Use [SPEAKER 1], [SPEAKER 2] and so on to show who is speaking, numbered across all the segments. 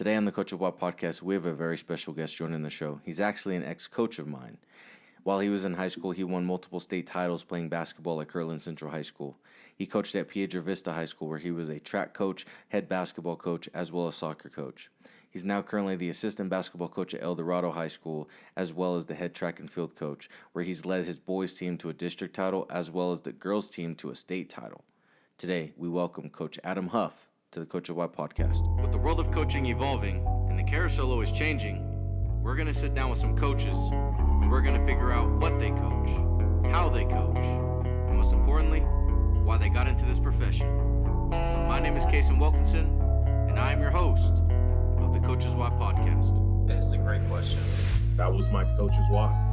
[SPEAKER 1] Today on the Coach of What podcast, we have a very special guest joining the show. He's actually an ex-coach of mine. While he was in high school, he won multiple state titles playing basketball at Kirtland Central High School. He coached at Piedra Vista High School, where he was a track coach, head basketball coach, as well as soccer coach. He's now currently the assistant basketball coach at Eldorado High School, as well as the head track and field coach, where he's led his boys' team to a district title, as well as the girls' team to a state title. Today, we welcome Coach Adam Huff to the Coach of What podcast. With the world of coaching evolving and the carousel always changing, we're going to sit down with some coaches and we're going to figure out what they coach, how they coach, and most importantly, why they got into this profession. My name is Kason Wilkinson, and I am your host of the Coach's Why podcast.
[SPEAKER 2] That's a great question.
[SPEAKER 3] That was my Coach's Why.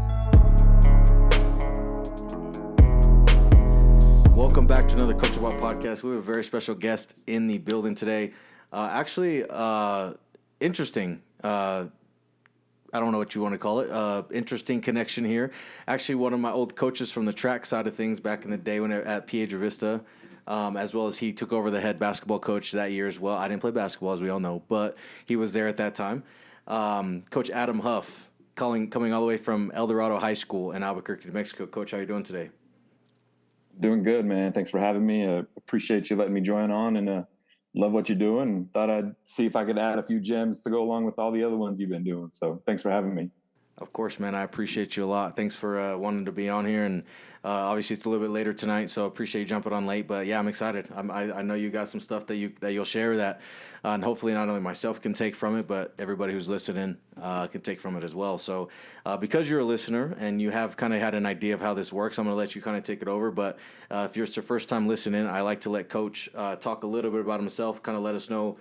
[SPEAKER 1] Welcome back to another Coach of What podcast. We have a very special guest in the building today. Interesting. I don't know what you want to call it. Interesting connection here. Actually, one of my old coaches from the track side of things back in the day when at Piedra Vista, as well as he took over the head basketball coach that year as well. I didn't play basketball, as we all know, but he was there at that time. Coach Adam Huff, coming all the way from Eldorado High School in Albuquerque, New Mexico. Coach, how are you doing today?
[SPEAKER 4] Doing good, man. Thanks for having me. Appreciate you letting me join on, and love what you're doing. Thought I'd see if I could add a few gems to go along with all the other ones you've been doing. So thanks for having me.
[SPEAKER 1] Of course, man. I appreciate you a lot. Thanks for wanting to be on here. And obviously, it's a little bit later tonight, so I appreciate you jumping on late. But yeah, I'm excited. I know you got some stuff that you'll share that, and hopefully not only myself can take from it, but everybody who's listening can take from it as well. So because you're a listener and you have kind of had an idea of how this works, I'm going to let you kind of take it over. But if it's your first time listening, I like to let Coach talk a little bit about himself, kind of let us know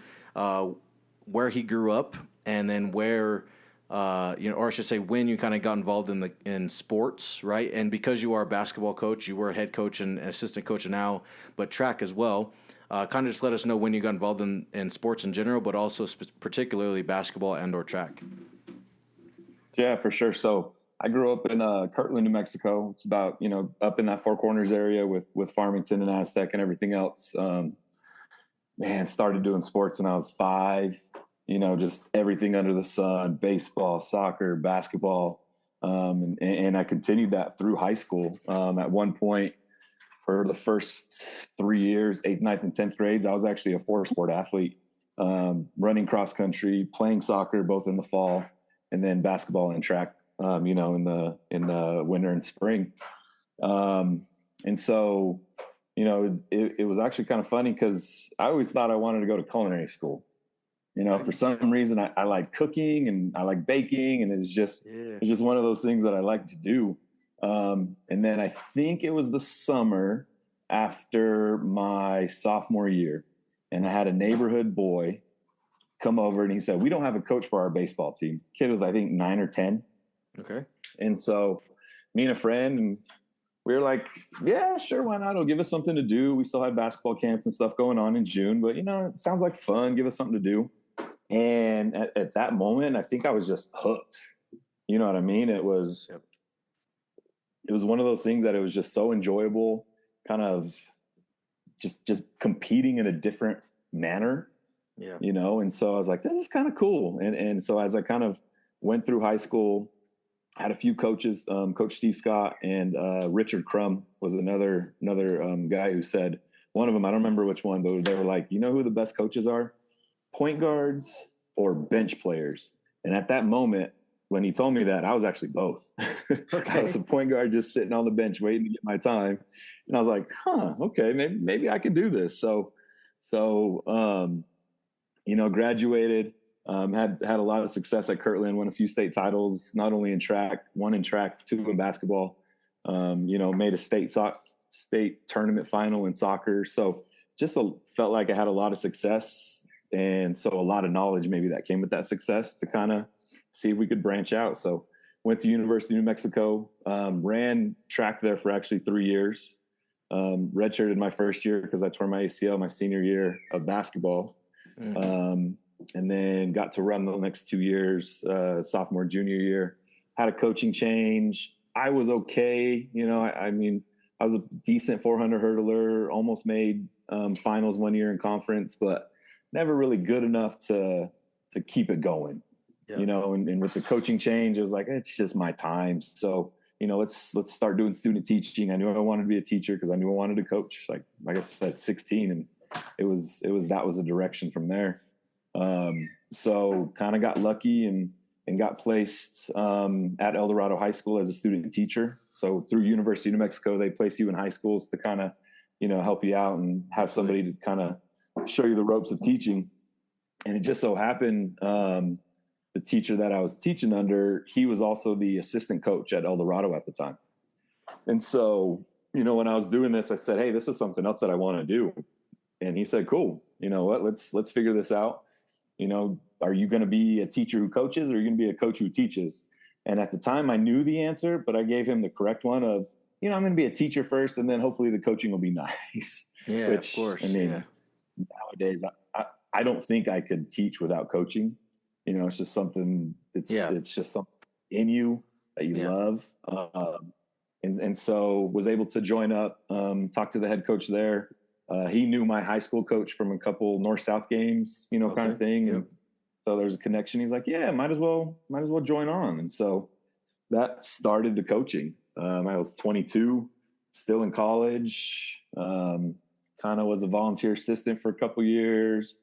[SPEAKER 1] where he grew up, and then where. Or I should say, when you kind of got involved in sports, right? And because you are a basketball coach, you were a head coach and assistant coach now, but track as well. Kind of just let us know when you got involved in sports in general, but also particularly basketball and/or track.
[SPEAKER 4] Yeah, for sure. So I grew up in Kirtland, New Mexico. It's about up in that Four Corners area with Farmington and Aztec and everything else. Started doing sports when I was 5. Just everything under the sun, baseball, soccer, basketball. And I continued that through high school. At one point, for the first 3 years, 8th, 9th, and 10th grades, I was actually a 4-sport athlete, running cross country, playing soccer, both in the fall, and then basketball and track, in the winter and spring. And so, it was actually kind of funny because I always thought I wanted to go to culinary school. For some reason, I like cooking and I like baking, and it's just one of those things that I like to do. And then I think it was the summer after my sophomore year, and I had a neighborhood boy come over, and he said, "We don't have a coach for our baseball team." Kid was, I think, 9 or 10.
[SPEAKER 1] Okay. And
[SPEAKER 4] so me and a friend, and we were like, yeah, sure, why not? It'll give us something to do. We still had basketball camps and stuff going on in June, but, it sounds like fun. Give us something to do. And at that moment, I think I was just hooked. You know what I mean? It was one of those things that it was just so enjoyable, kind of just competing in a different manner. Yeah. And so I was like, this is kind of cool. And so as I kind of went through high school, I had a few coaches, Coach Steve Scott and Richard Crum was another guy who said, one of them, I don't remember which one, but they were like, who the best coaches are? Point guards or bench players. And at that moment, when he told me that, I was actually both. Okay. I was a point guard just sitting on the bench waiting to get my time. And I was like, okay, maybe I can do this. So graduated, had a lot of success at Kirtland, won a few state titles, not only in track, 1 in track, 2 in basketball, made a state tournament final in soccer. So just felt like I had a lot of success. And so a lot of knowledge maybe that came with that success to kind of see if we could branch out. So went to University of New Mexico, ran track there for actually 3 years, redshirted my first year because I tore my ACL my senior year of basketball. And then got to run the next 2 years, sophomore, junior year, had a coaching change. I was okay. I was a decent 400 hurdler, almost made finals one year in conference, but never really good enough to keep it going,
[SPEAKER 1] Yeah.
[SPEAKER 4] you know, and with the coaching change, it was like, it's just my time. So, you know, let's start doing student teaching. I knew I wanted to be a teacher because I knew I wanted to coach, like I said, at 16. And that was the direction from there. So kind of got lucky and got placed at Eldorado High School as a student teacher. So through University of New Mexico, they place you in high schools to kind of, you know, help you out and have somebody to kind of show you the ropes of teaching. And it just so happened, the teacher that I was teaching under, he was also the assistant coach at Eldorado at the time. And so, you know, when I was doing this, I said, hey, this is something else that I want to do. And he said, cool, you know what, let's figure this out. You know, are you going to be a teacher who coaches, or are you going to be a coach who teaches? And at the time I knew the answer, but I gave him the correct one of, you know, I'm going to be a teacher first, and then hopefully the coaching will be nice.
[SPEAKER 1] Yeah,
[SPEAKER 4] Which,
[SPEAKER 1] of course.
[SPEAKER 4] I mean,
[SPEAKER 1] yeah.
[SPEAKER 4] nowadays, I don't think I could teach without coaching. You know, it's just something, it's just something in you that you love. And so was able to join up, talk to the head coach there. He knew my high school coach from a couple North-South games, you know, kind of thing. Yep. And so there's a connection. He's like, yeah, might as well join on. And so that started the coaching. I was 22, still in college, kind of was a volunteer assistant for a couple years,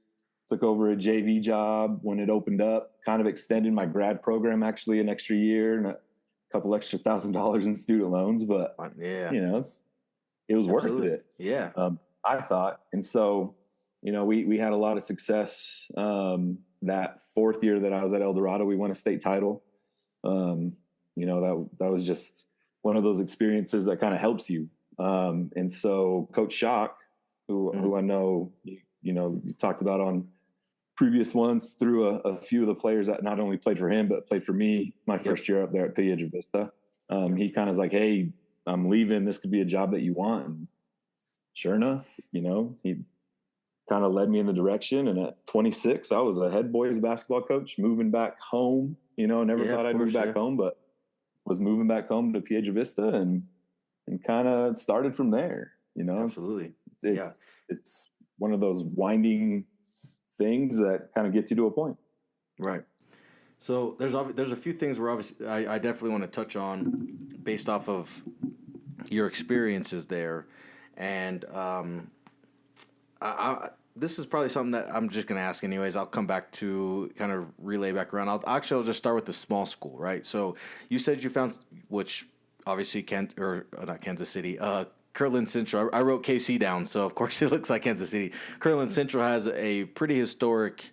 [SPEAKER 4] took over a JV job when it opened up, kind of extended my grad program, actually an extra year and a couple extra $1,000 in student loans. But, you know, it was worth it.
[SPEAKER 1] Yeah.
[SPEAKER 4] I thought. And so, you know, we had a lot of success. That fourth year that I was at Eldorado, we won a state title. You know, that was just one of those experiences that kind of helps you. And so Coach Shock, who I know, you know, you talked about on previous ones, through a few of the players that not only played for him, but played for me my first year up there at Piedra Vista. He kind of was like, hey, I'm leaving. This could be a job that you want. And sure enough, you know, he kind of led me in the direction. And at 26, I was a head boys basketball coach, moving back home. You know, never thought I'd move back home, but was moving back home to Piedra Vista and kind of started from there. You know,
[SPEAKER 1] absolutely.
[SPEAKER 4] It's one of those winding things that kind of gets you to a point.
[SPEAKER 1] Right. So there's a few things where obviously I definitely want to touch on based off of your experiences there. And this is probably something that I'm just going to ask anyways. I'll come back to kind of relay back around. I'll just start with the small school, right? So you said you found, which obviously not Kansas City, Kirtland Central. I wrote KC down, so of course it looks like Kansas City. Kirtland Central has a pretty historic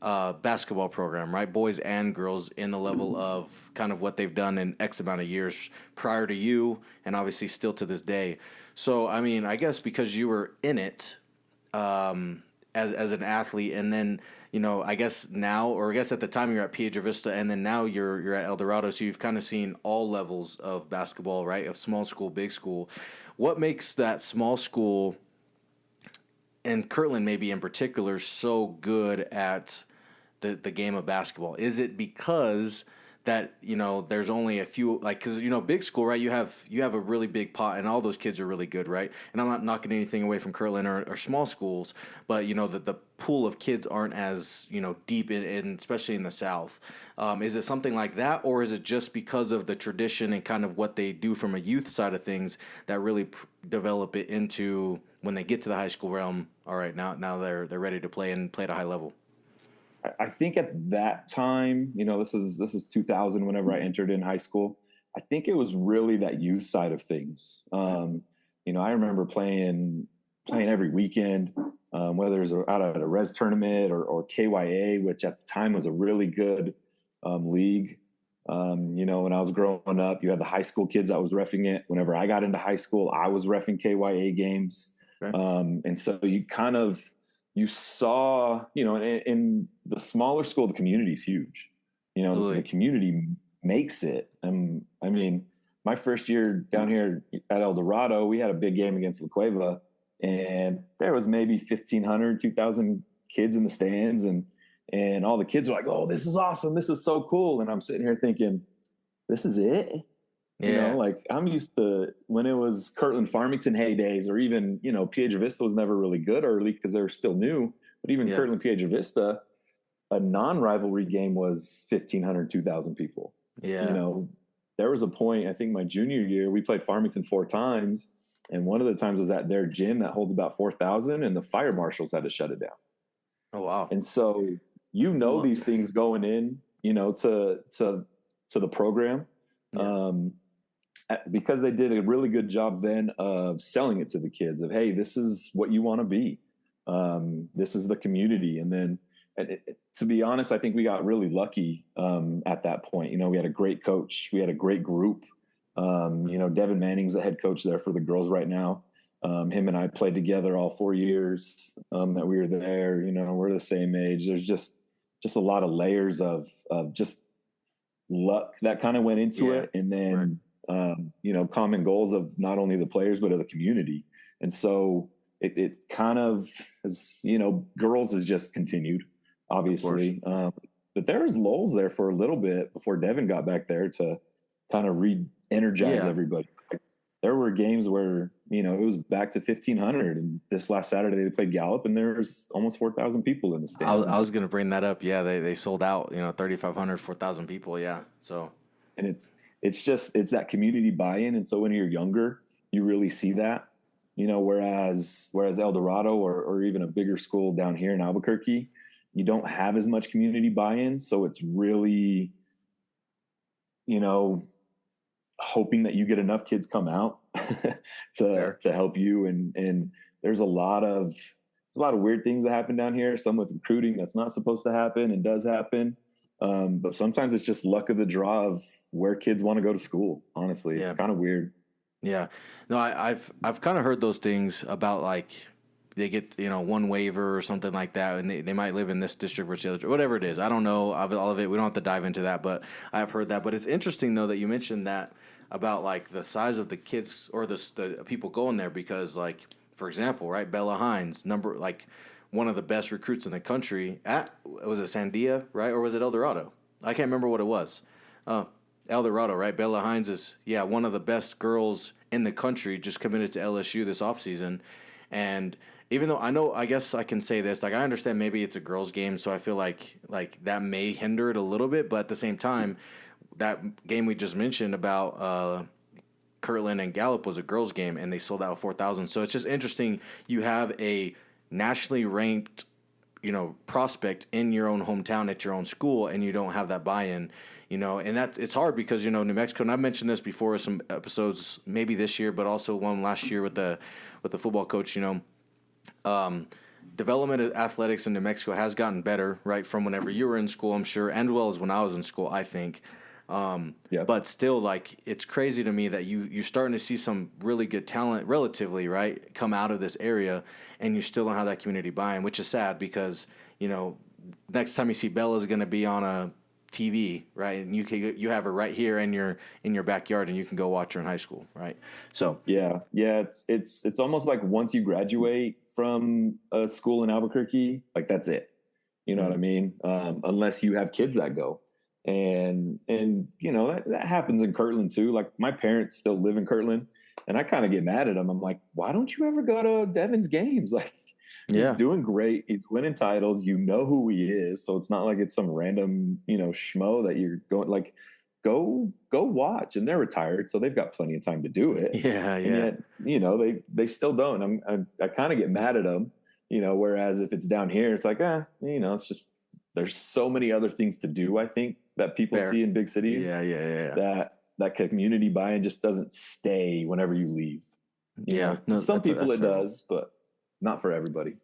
[SPEAKER 1] basketball program, right? Boys and girls, in the level of kind of what they've done in X amount of years prior to you, and obviously still to this day. So, I mean, I guess because you were in it as an athlete, and then, you know, I guess now, or I guess at the time you're at Piedra Vista, and then now you're at Eldorado, so you've kind of seen all levels of basketball, right? Of small school, big school. What makes that small school, and Kirtland maybe in particular, so good at the game of basketball? Is it because that, you know, there's only a few, like, because, you know, big school, right, you have a really big pot, and all those kids are really good, right? And I'm not knocking anything away from Kirtland or small schools, but, you know, the pool of kids aren't as, you know, deep in especially in the South. Is it something like that, or is it just because of the tradition and kind of what they do from a youth side of things that really develop it into when they get to the high school realm? All right, now they're ready to play and play at a high level.
[SPEAKER 4] I think at that time, you know, this is 2000, whenever I entered in high school, I think it was really that youth side of things. You know, I remember playing every weekend, whether it was out at a res tournament or KYA, which at the time was a really good league. You know, when I was growing up, you had the high school kids that was reffing it. Whenever I got into high school, I was reffing KYA games. Okay. And so you saw, you know, in the smaller school, the community is huge. You know, really? The community makes it. I mean, my first year down here at Eldorado, we had a big game against La Cueva, and there was maybe 1,500, 2,000 kids in the stands, and all the kids were like, "Oh, this is awesome! This is so cool!" And I'm sitting here thinking, "This is it." Yeah. You know, like I'm used to when it was Kirtland Farmington heydays, or even, you know, Piedra Vista was never really good early because they were still new. But even Kirtland Piedra Vista, a non-rivalry game was 1,500, 2,000 people. You
[SPEAKER 1] Yeah.
[SPEAKER 4] know, there was a point, I think my junior year, we played Farmington 4 times. And one of the times was at their gym that holds about 4,000, and the fire marshals had to shut it down.
[SPEAKER 1] Oh wow.
[SPEAKER 4] And so,
[SPEAKER 1] Well,
[SPEAKER 4] these things going in, to the program,
[SPEAKER 1] yeah.
[SPEAKER 4] um, because they did a really good job then of selling it to the kids of, hey, this is what you want to be. This is the community. And then, to be honest, I think we got really lucky at that point. We had a great coach. We had a great group. Devin Manning's the head coach there for the girls right now. Him and I played together all 4 years that we were there. We're the same age. There's just a lot of layers of just luck that kind of went into it. And then, common goals of not only the players, but of the community. And so it kind of has, girls has just continued, obviously. But there was lulls there for a little bit before Devin got back there to kind of re-energize everybody. There were games where, it was back to 1,500. And this last Saturday they played Gallup, and there's almost 4,000 people in the stands.
[SPEAKER 1] I was going to bring that up. Yeah, they sold out, 3,500, 4,000 people. Yeah. So,
[SPEAKER 4] and it's that community buy-in. And so when you're younger, you really see that, whereas Eldorado or even a bigger school down here in Albuquerque, you don't have as much community buy-in. So it's really, hoping that you get enough kids come out to help you. And there's a lot of weird things that happen down here. Some with recruiting that's not supposed to happen and does happen. But sometimes it's just luck of the draw of where kids want to go to school. Honestly, it's kind of weird.
[SPEAKER 1] Yeah, no, I've kind of heard those things about, like, they get one waiver or something like that, and they might live in this district versus the other, whatever it is. I don't know all of it. We don't have to dive into that, but I've heard that. But it's interesting though that you mentioned that about, like, the size of the kids or the people going there, because, like, for example, right, Bella Hines, one of the best recruits in the country was it Sandia, right, or was it Eldorado? I can't remember what it was. Eldorado, right? Bella Hines is, one of the best girls in the country, just committed to LSU this offseason. And even though I guess I can say this, like, I understand maybe it's a girls' game, so I feel like that may hinder it a little bit. But at the same time, that game we just mentioned about Kirtland and Gallup was a girls' game, and they sold out 4,000. So it's just interesting. You have a nationally ranked, prospect in your own hometown at your own school, and you don't have that buy-in. And that it's hard because, New Mexico, and I've mentioned this before in some episodes, maybe this year, but also one last year with the football coach, development of athletics in New Mexico has gotten better, right, from whenever you were in school, I'm sure, and well as when I was in school, I think. But still, like, it's crazy to me that you're starting to see some really good talent relatively, right, come out of this area, and you still don't have that community buy-in, which is sad because, next time you see Bella is going to be on a TV, right? And you have her right here in your backyard, and you can go watch her in high school, right? So
[SPEAKER 4] it's almost like once you graduate from a school in Albuquerque, like, that's it. You know what I mean? Unless you have kids that go, and that happens in Kirtland too. Like, my parents still live in Kirtland, and I kind of get mad at them. I'm like, why don't you ever go to Devin's games? Like, he's doing great. He's winning titles. You know who he is. So it's not like it's some random, schmo that you're going, like, go watch. And they're retired, so they've got plenty of time to do it.
[SPEAKER 1] Yeah.
[SPEAKER 4] And yet, they still don't. I kind of get mad at them, whereas if it's down here, it's like, it's just, there's so many other things to do, I think, that people see in big cities.
[SPEAKER 1] Yeah.
[SPEAKER 4] That community buy-in just doesn't stay whenever you leave. Some people it does, but not for everybody.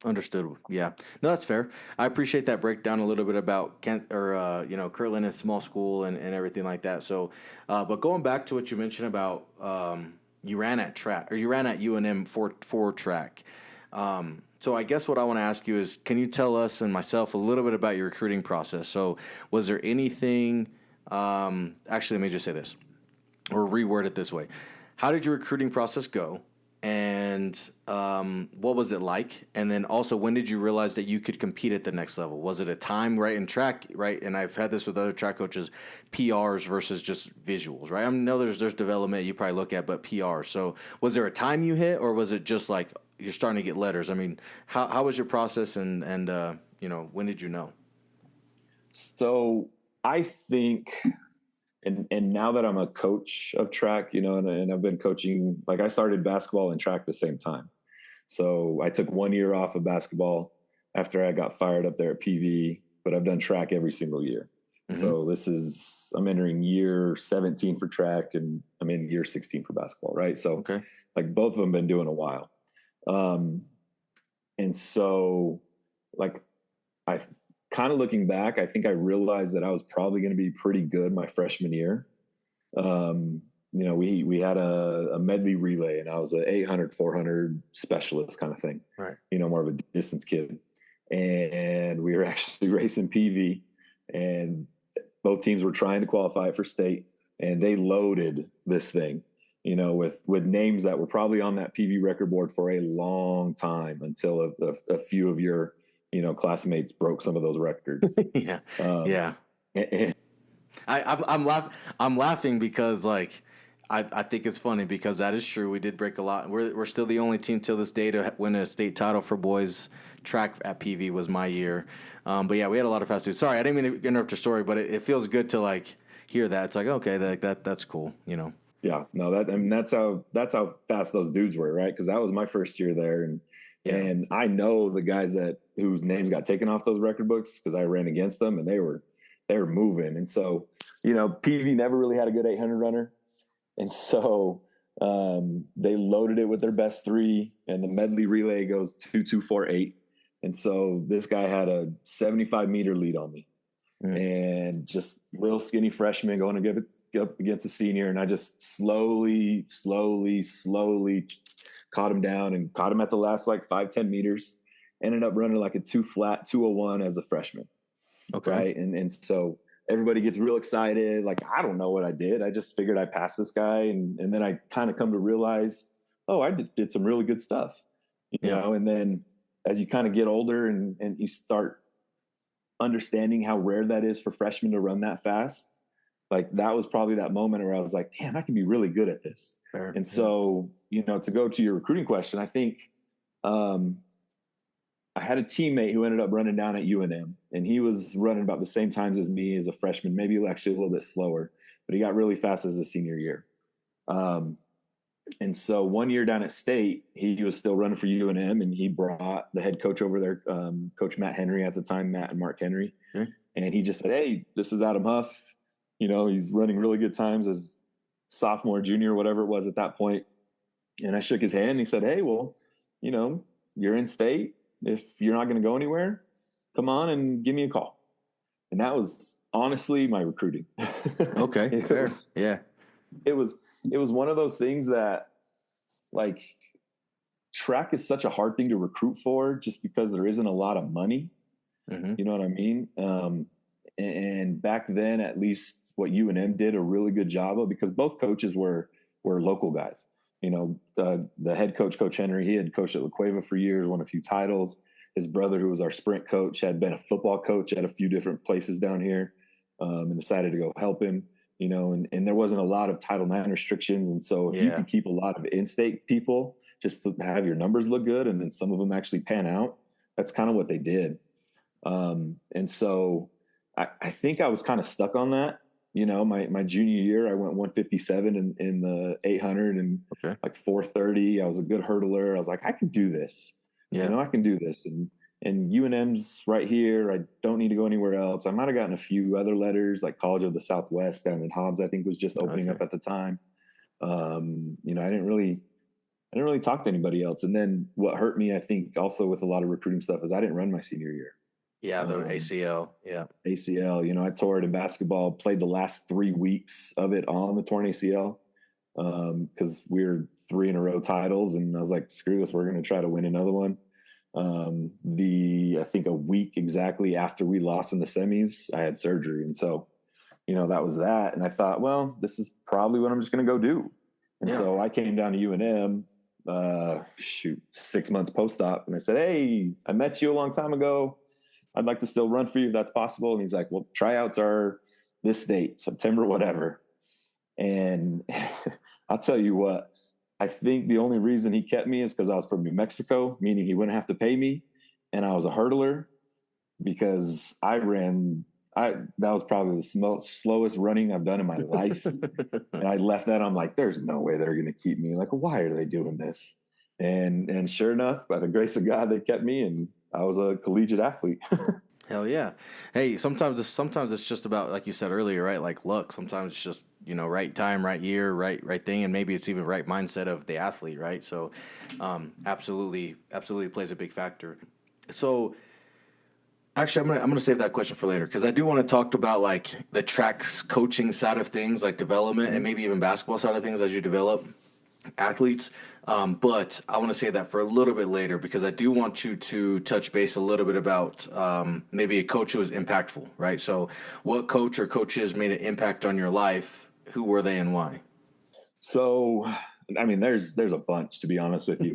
[SPEAKER 1] Understood. Yeah. No, that's fair. I appreciate that breakdown a little bit about Kirtland is small school and everything like that. So, but going back to what you mentioned about you ran at UNM for track. So I guess what I want to ask you is, can you tell us and myself a little bit about your recruiting process? So was there anything, actually, let me just say this or reword it this way. How did your recruiting process go? And what was it like? And then also, when did you realize that you could compete at the next level? Was it a time, right, in track, right? And I've had this with other track coaches, PRs versus just visuals, right? I know there's development you probably look at, but PRs. So was there a time you hit, or was it just like you're starting to get letters? I mean, how was your process, and when did you know?
[SPEAKER 4] So I think, and now that I'm a coach of track, and I've been coaching, like I started basketball and track at the same time. So I took 1 year off of basketball after I got fired up there at PV, but I've done track every single year. Mm-hmm. So I'm entering year 17 for track and I'm in year 16 for basketball, right? So like both of them been doing a while. And so like I kind of looking back, I think I realized that I was probably going to be pretty good my freshman year. We had a medley relay and I was an 800, 400 specialist kind of thing,
[SPEAKER 1] right?
[SPEAKER 4] More of a distance kid. And we were actually racing PV and both teams were trying to qualify for state and they loaded this thing, with names that were probably on that PV record board for a long time until a few of your, classmates broke some of those records.
[SPEAKER 1] Yeah. I'm laughing because like, I think it's funny because that is true. We did break a lot. We're still the only team till this day to win a state title for boys track at PV was my year. But yeah, we had a lot of fast dudes. Sorry, I didn't mean to interrupt your story, but it feels good to like hear that. It's like, okay, that's cool,
[SPEAKER 4] Yeah, no, that's how fast those dudes were, right? Because that was my first year there, and I know the guys whose names got taken off those record books because I ran against them, and they were moving. And so, PV never really had a good 800 runner, and so they loaded it with their best three, and the medley relay goes 2:2:48, and so this guy had a 75-meter lead on me. And just little skinny freshman going to give it up against a senior. And I just slowly caught him down and caught him at the last like 5-10 meters, ended up running like a 2:01 as a freshman.
[SPEAKER 1] Okay.
[SPEAKER 4] Right. And so everybody gets real excited. Like, I don't know what I did. I just figured I passed this guy. And then I kind of come to realize, oh, I did some really good stuff, and then as you kind of get older and you start understanding how rare that is for freshmen to run that fast, like that was probably that moment where I was like, damn, I can be really good at this. Fair. And so, to go to your recruiting question, I think I had a teammate who ended up running down at UNM, and he was running about the same times as me as a freshman, maybe actually a little bit slower, but he got really fast as a senior year. And so 1 year down at state, he was still running for UNM, and he brought the head coach over there, Coach Matt Henry at the time, Matt and Mark Henry. Mm-hmm. And he just said, hey, this is Adam Huff. He's running really good times as sophomore, junior, whatever it was at that point. And I shook his hand and he said, hey, well, you're in state. If you're not going to go anywhere, come on and give me a call. And that was honestly my recruiting.
[SPEAKER 1] Okay, fair. Yeah.
[SPEAKER 4] It was one of those things that, like, track is such a hard thing to recruit for just because there isn't a lot of money. Mm-hmm. You know what I mean? And back then, at least what UNM did a really good job of, because both coaches were local guys. The head coach, Coach Henry, he had coached at La Cueva for years, won a few titles. His brother, who was our sprint coach, had been a football coach at a few different places down here, and decided to go help him. And there wasn't a lot of Title IX restrictions. And so if you could keep a lot of in-state people just to have your numbers look good, and then some of them actually pan out, that's kind of what they did. And so I think I was kind of stuck on that. My junior year, I went 157 in the 800 and like 430. I was a good hurdler. I was like, I can do this. I can do this. And UNM's right here. I don't need to go anywhere else. I might have gotten a few other letters, like College of the Southwest down in Hobbs, I think was just opening up at the time. I didn't really talk to anybody else. And then what hurt me, I think, also with a lot of recruiting stuff is I didn't run my senior year.
[SPEAKER 1] Yeah, the ACL. Yeah.
[SPEAKER 4] ACL. I tore it in basketball, played the last 3 weeks of it on the torn ACL because we were 3 in a row titles. And I was like, screw this, we're going to try to win another one. I think a week exactly after we lost in the semis, I had surgery. And so, that was that. And I thought, well, this is probably what I'm just going to go do. And so I came down to UNM, 6 months post-op. And I said, hey, I met you a long time ago. I'd like to still run for you if that's possible. And he's like, well, tryouts are this date, September, whatever. And I'll tell you what, I think the only reason he kept me is because I was from New Mexico, meaning he wouldn't have to pay me. And I was a hurdler because I ran that was probably the slowest running I've done in my life. And I left that. I'm like, there's no way they're going to keep me. Like, why are they doing this? And sure enough, by the grace of God, they kept me, and I was a collegiate athlete.
[SPEAKER 1] Hell yeah. Hey, sometimes it's just about, like you said earlier, right? Like luck. Sometimes it's just, right time, right year, right thing, and maybe it's even right mindset of the athlete, right? So, absolutely plays a big factor. So, actually, I'm gonna save that question for later because I do want to talk about like the tracks coaching side of things, like development, and maybe even basketball side of things as you develop athletes. But I want to say that for a little bit later because I do want you to touch base a little bit about maybe a coach who was impactful, right? So, what coach or coaches made an impact on your life? Who were they and why?
[SPEAKER 4] So, I mean, there's a bunch, to be honest with you.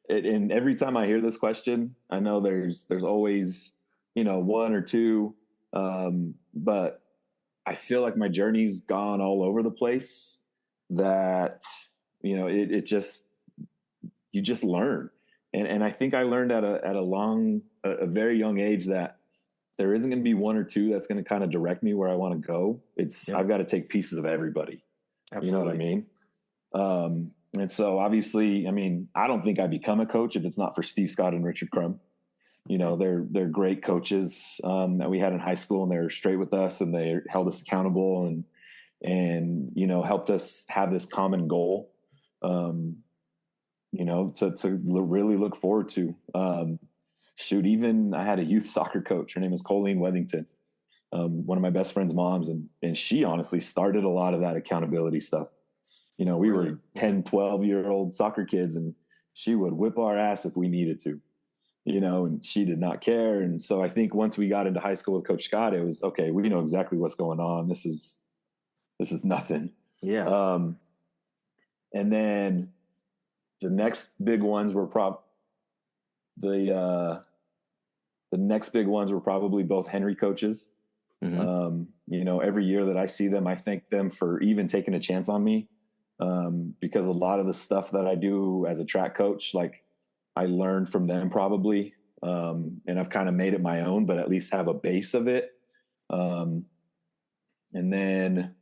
[SPEAKER 4] And every time I hear this question, I know there's always, one or two, but I feel like my journey's gone all over the place. That it just you just learn, and I think I learned at a very young age that there isn't going to be one or two that's going to kind of direct me where I want to go.
[SPEAKER 1] Yep.
[SPEAKER 4] I've got to take pieces of everybody.
[SPEAKER 1] Absolutely.
[SPEAKER 4] You know what I mean? And so obviously, I mean, I don't think I become a coach if it's not for Steve Scott and Richard Crum. They're great coaches that we had in high school, and they were straight with us, and they held us accountable and helped us have this common goal, to really look forward to. Even I had a youth soccer coach. Her name was Colleen Wethington, one of my best friend's moms. And she honestly started a lot of that accountability stuff. We were 10, 12-year-old soccer kids, and she would whip our ass if we needed to, and she did not care. And so I think once we got into high school with Coach Scott, it was, okay, we know exactly what's going on. This is nothing.
[SPEAKER 1] Yeah.
[SPEAKER 4] And then the next big ones were the next big ones were probably both Henry coaches.
[SPEAKER 1] Mm-hmm.
[SPEAKER 4] Every year that I see them, I thank them for even taking a chance on me. Because a lot of the stuff that I do as a track coach, like I learned from them probably. And I've kind of made it my own, but at least have a base of it. And then,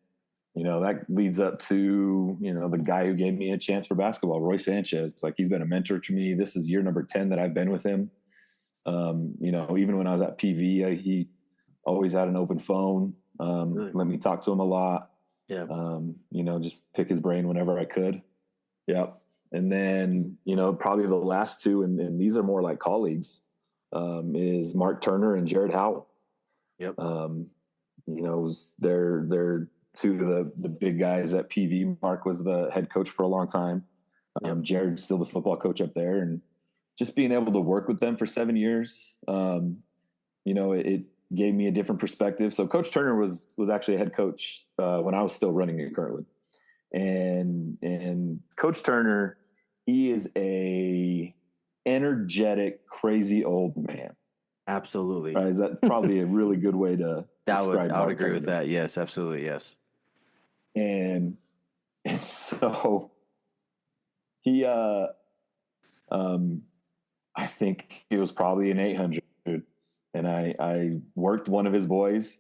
[SPEAKER 4] that leads up to, the guy who gave me a chance for basketball, Roy Sanchez. Like, he's been a mentor to me. This is year number 10 that I've been with him. Even when I was at PV, he always had an open phone.
[SPEAKER 1] Really?
[SPEAKER 4] Let me talk to him a lot.
[SPEAKER 1] Yeah.
[SPEAKER 4] Just pick his brain whenever I could. Yep. And then, probably the last two, and these are more like colleagues, is Mark Turner and Jared Howell.
[SPEAKER 1] Yep.
[SPEAKER 4] They're two of the big guys at PV. Mark was the head coach for a long time.
[SPEAKER 1] Yep.
[SPEAKER 4] Jared's still the football coach up there, and just being able to work with them for 7 years, it gave me a different perspective. So Coach Turner was actually a head coach when I was still running it currently. And Coach Turner, he is a energetic, crazy old man.
[SPEAKER 1] Absolutely.
[SPEAKER 4] Right? Is that probably a really good way to describe?
[SPEAKER 1] I would agree with that. Yes, absolutely. Yes.
[SPEAKER 4] And so he, I think it was probably an 800, and I worked one of his boys,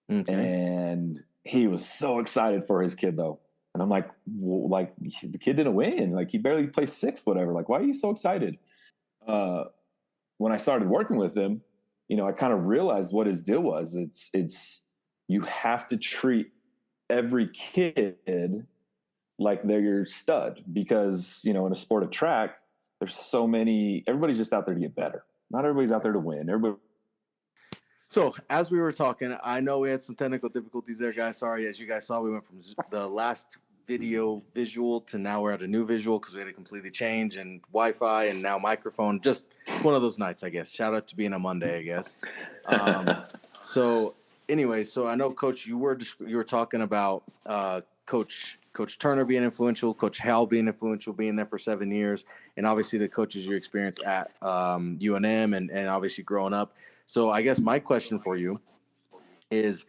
[SPEAKER 4] and he was so excited for his kid though. And I'm like, well, like, the kid didn't win. Like, he barely placed sixth, whatever. Like, why are you so excited? When I started working with him, I kind of realized what his deal was. It's you have to treat every kid like they're your stud, because, in a sport of track, there's so many, everybody's just out there to get better. Not everybody's out there to win. Everybody.
[SPEAKER 1] So as we were talking, I know we had some technical difficulties there, guys. Sorry. As you guys saw, we went from the last visual to now we're at a new visual because we had to completely change, and Wi-Fi and now microphone. Just one of those nights, I guess. Shout out to being a Monday, I guess. So anyway, so I know, Coach, you were talking about Coach Turner being influential, Coach Hal being influential, being there for 7 years, and obviously the coaches you experienced at UNM and obviously growing up. So I guess my question for you is,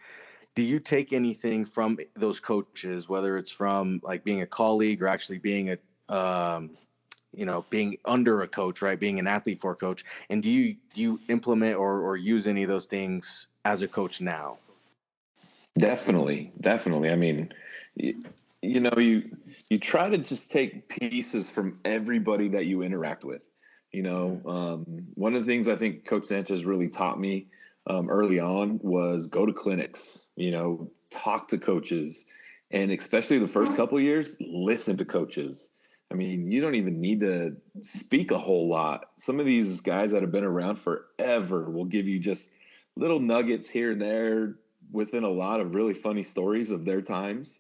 [SPEAKER 1] do you take anything from those coaches, whether it's from like being a colleague or actually being a being under a coach, right? Being an athlete for a coach. And do you implement or use any of those things as a coach now?
[SPEAKER 4] Definitely. I mean, you, you try to just take pieces from everybody that you interact with. One of the things I think Coach Sanchez really taught me early on was go to clinics. Talk to coaches, and especially the first couple of years, listen to coaches. I mean, you don't even need to speak a whole lot. Some of these guys that have been around forever will give you just little nuggets here and there within a lot of really funny stories of their times.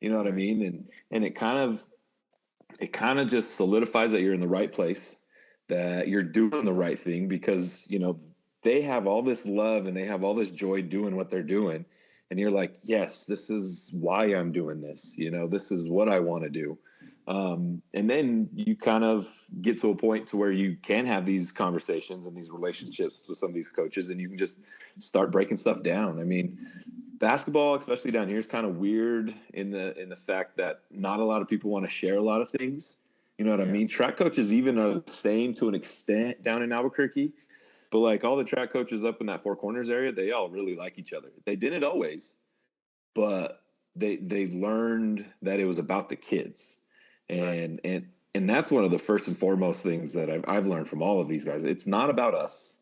[SPEAKER 4] You know what I mean? And it kind of just solidifies that you're in the right place, that you're doing the right thing, because they have all this love and they have all this joy doing what they're doing, and you're like, yes, this is why I'm doing this. This is what I want to do. And then you kind of get to a point to where you can have these conversations and these relationships with some of these coaches, and you can just start breaking stuff down. I mean, basketball, especially down here, is kind of weird in the fact that not a lot of people want to share a lot of things. You know what I mean? Track coaches even are the same to an extent down in Albuquerque, but like all the track coaches up in that Four Corners area, they all really like each other. They didn't always, but they learned that it was about the kids. And that's one of the first and foremost things that I've learned from all of these guys. It's not about us,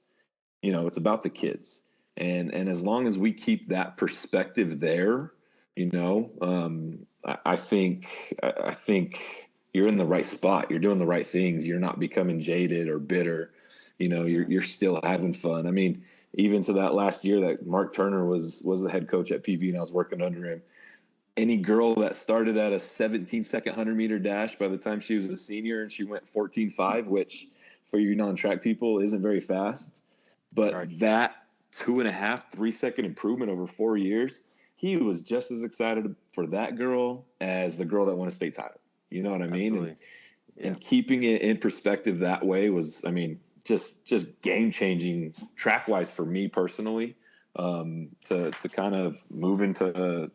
[SPEAKER 4] it's about the kids. And as long as we keep that perspective there, I think you're in the right spot. You're doing the right things. You're not becoming jaded or bitter. You're still having fun. I mean, even to that last year that Mark Turner was the head coach at PV and I was working under him. Any girl that started at a 17-second 100-meter dash, by the time she was a senior and she went 14.5, which for you non-track people isn't very fast, but that 2.5, 3-second improvement over 4 years, he was just as excited for that girl as the girl that won a state title. You know what I mean? And keeping it in perspective that way was, I mean, just game changing track wise for me personally, to kind of move into,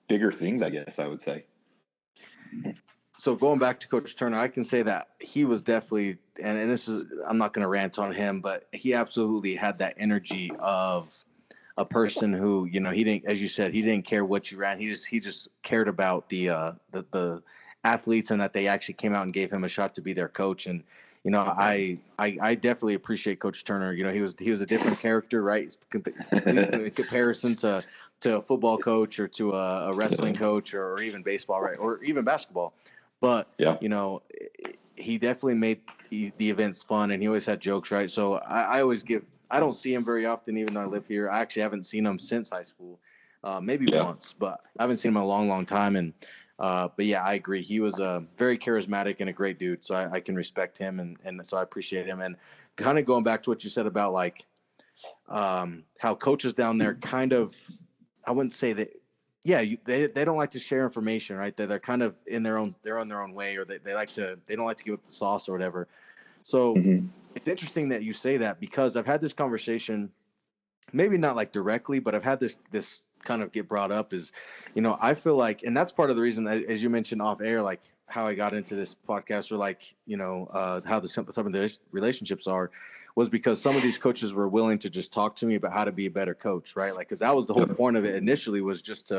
[SPEAKER 4] bigger things, I guess I would say.
[SPEAKER 1] So going back to Coach Turner, I can say that he was definitely, and this is, I'm not going to rant on him, but he absolutely had that energy of a person who, he didn't, as you said, he didn't care what you ran. He just cared about the athletes, and that they actually came out and gave him a shot to be their coach. And, I definitely appreciate Coach Turner. He was a different character, right? In comparison to a football coach or to a wrestling coach or even baseball, right? Or even basketball. But, he definitely made the events fun, and he always had jokes, right? So I don't see him very often, even though I live here. I actually haven't seen him since high school, maybe once, but I haven't seen him in a long, long time. And, but yeah, I agree. He was very charismatic and a great dude. So I can respect him. And so I appreciate him. And kind of going back to what you said about like how coaches down there kind of, I wouldn't say that, they don't like to share information, right? They're kind of they're on their own way, or they don't like to give up the sauce or whatever. So it's interesting that you say that, because I've had this conversation, maybe not like directly, but I've had this kind of get brought up is, I feel like, and that's part of the reason, as you mentioned off air, like how I got into this podcast, or like, how some of the relationships are, was because some of these coaches were willing to just talk to me about how to be a better coach, right? Like, because that was the whole point of it initially, was just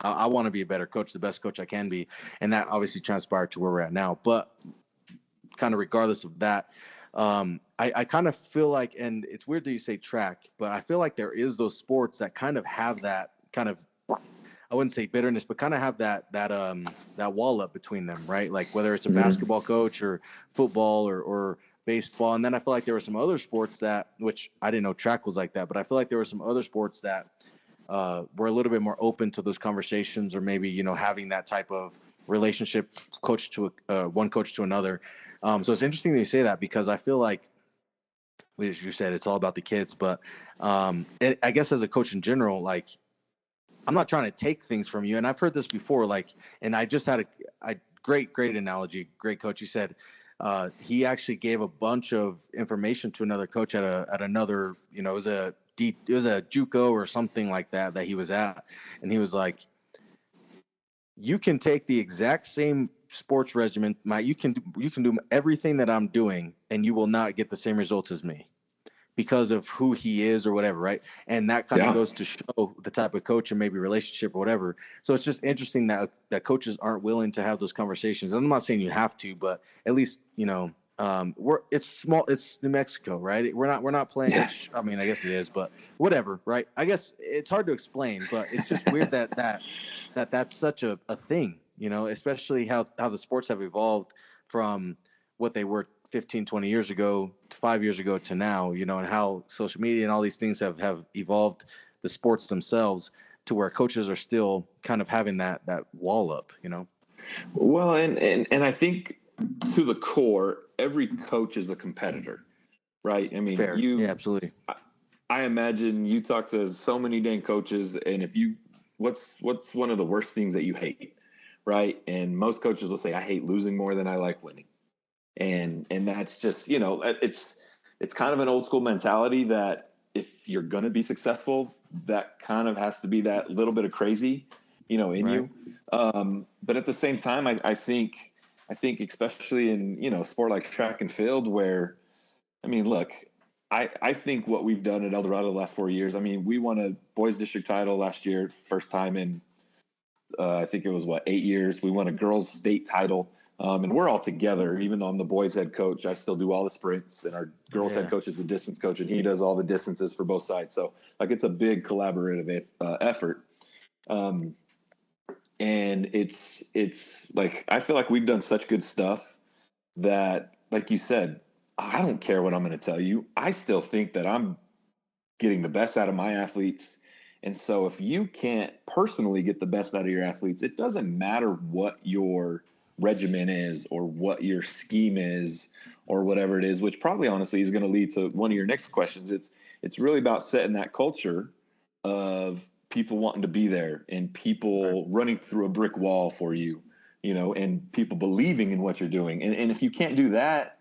[SPEAKER 1] I want to be a better coach, the best coach I can be. And that obviously transpired to where we're at now. But kind of regardless of that, I kind of feel like, and it's weird that you say track, but I feel like there is those sports that kind of have that kind of, I wouldn't say bitterness, but kind of have that wall up between them, right? Like whether it's a basketball coach or football or baseball. And then I feel like there were some other sports which I didn't know track was like that, but I feel like there were some other sports that were a little bit more open to those conversations, or maybe, having that type of relationship, coach to one coach to another. So it's interesting that you say that, because I feel like, as you said, it's all about the kids. But I guess as a coach in general, like, I'm not trying to take things from you. And I've heard this before, like, and I just had a great analogy, great coach. He said he actually gave a bunch of information to another coach at another, it was a JUCO or something like that he was at. And he was like, you can take the exact same sports regimen. You can do everything that I'm doing, and you will not get the same results as me because of who he is or whatever, right? And that kind of
[SPEAKER 4] Yeah.
[SPEAKER 1] goes to show the type of coach and maybe relationship or whatever. So it's just interesting that coaches aren't willing to have those conversations. I'm not saying you have to, but at least it's small. It's New Mexico, right? We're not playing.
[SPEAKER 4] Yeah.
[SPEAKER 1] Which I mean, I guess it is, but whatever, right? I guess it's hard to explain, but it's just weird that's such a thing, especially how the sports have evolved from what they were 15, 20 years ago to 5 years ago to now, and how social media and all these things have evolved the sports themselves to where coaches are still kind of having that wall up.
[SPEAKER 4] Well, and I think to the core, every coach is a competitor, right? I mean,
[SPEAKER 1] Fair. Yeah, absolutely.
[SPEAKER 4] I imagine you talk to so many dang coaches, and what's one of the worst things that you hate, right? And most coaches will say, I hate losing more than I like winning. And that's just, it's kind of an old school mentality that if you're going to be successful, that kind of has to be that little bit of crazy, in
[SPEAKER 1] Right.
[SPEAKER 4] you. But at the same time, I think especially in, a sport like track and field where, I mean, look, I think what we've done at Eldorado the last 4 years, I mean, we won a boys district title last year, first time in, I think it was 8 years. We won a girls state title. And we're all together, even though I'm the boys head coach, I still do all the sprints, and our girls head coach is the distance coach, and he does all the distances for both sides. So like, it's a big collaborative effort. And it's like, I feel like we've done such good stuff that, like you said, I don't care what I'm going to tell you. I still think that I'm getting the best out of my athletes. And so if you can't personally get the best out of your athletes, it doesn't matter what your regimen is or what your scheme is or whatever it is, which probably honestly is going to lead to one of your next questions. It's really about setting that culture of people wanting to be there and people running through a brick wall for you, and people believing in what you're doing. And if you can't do that,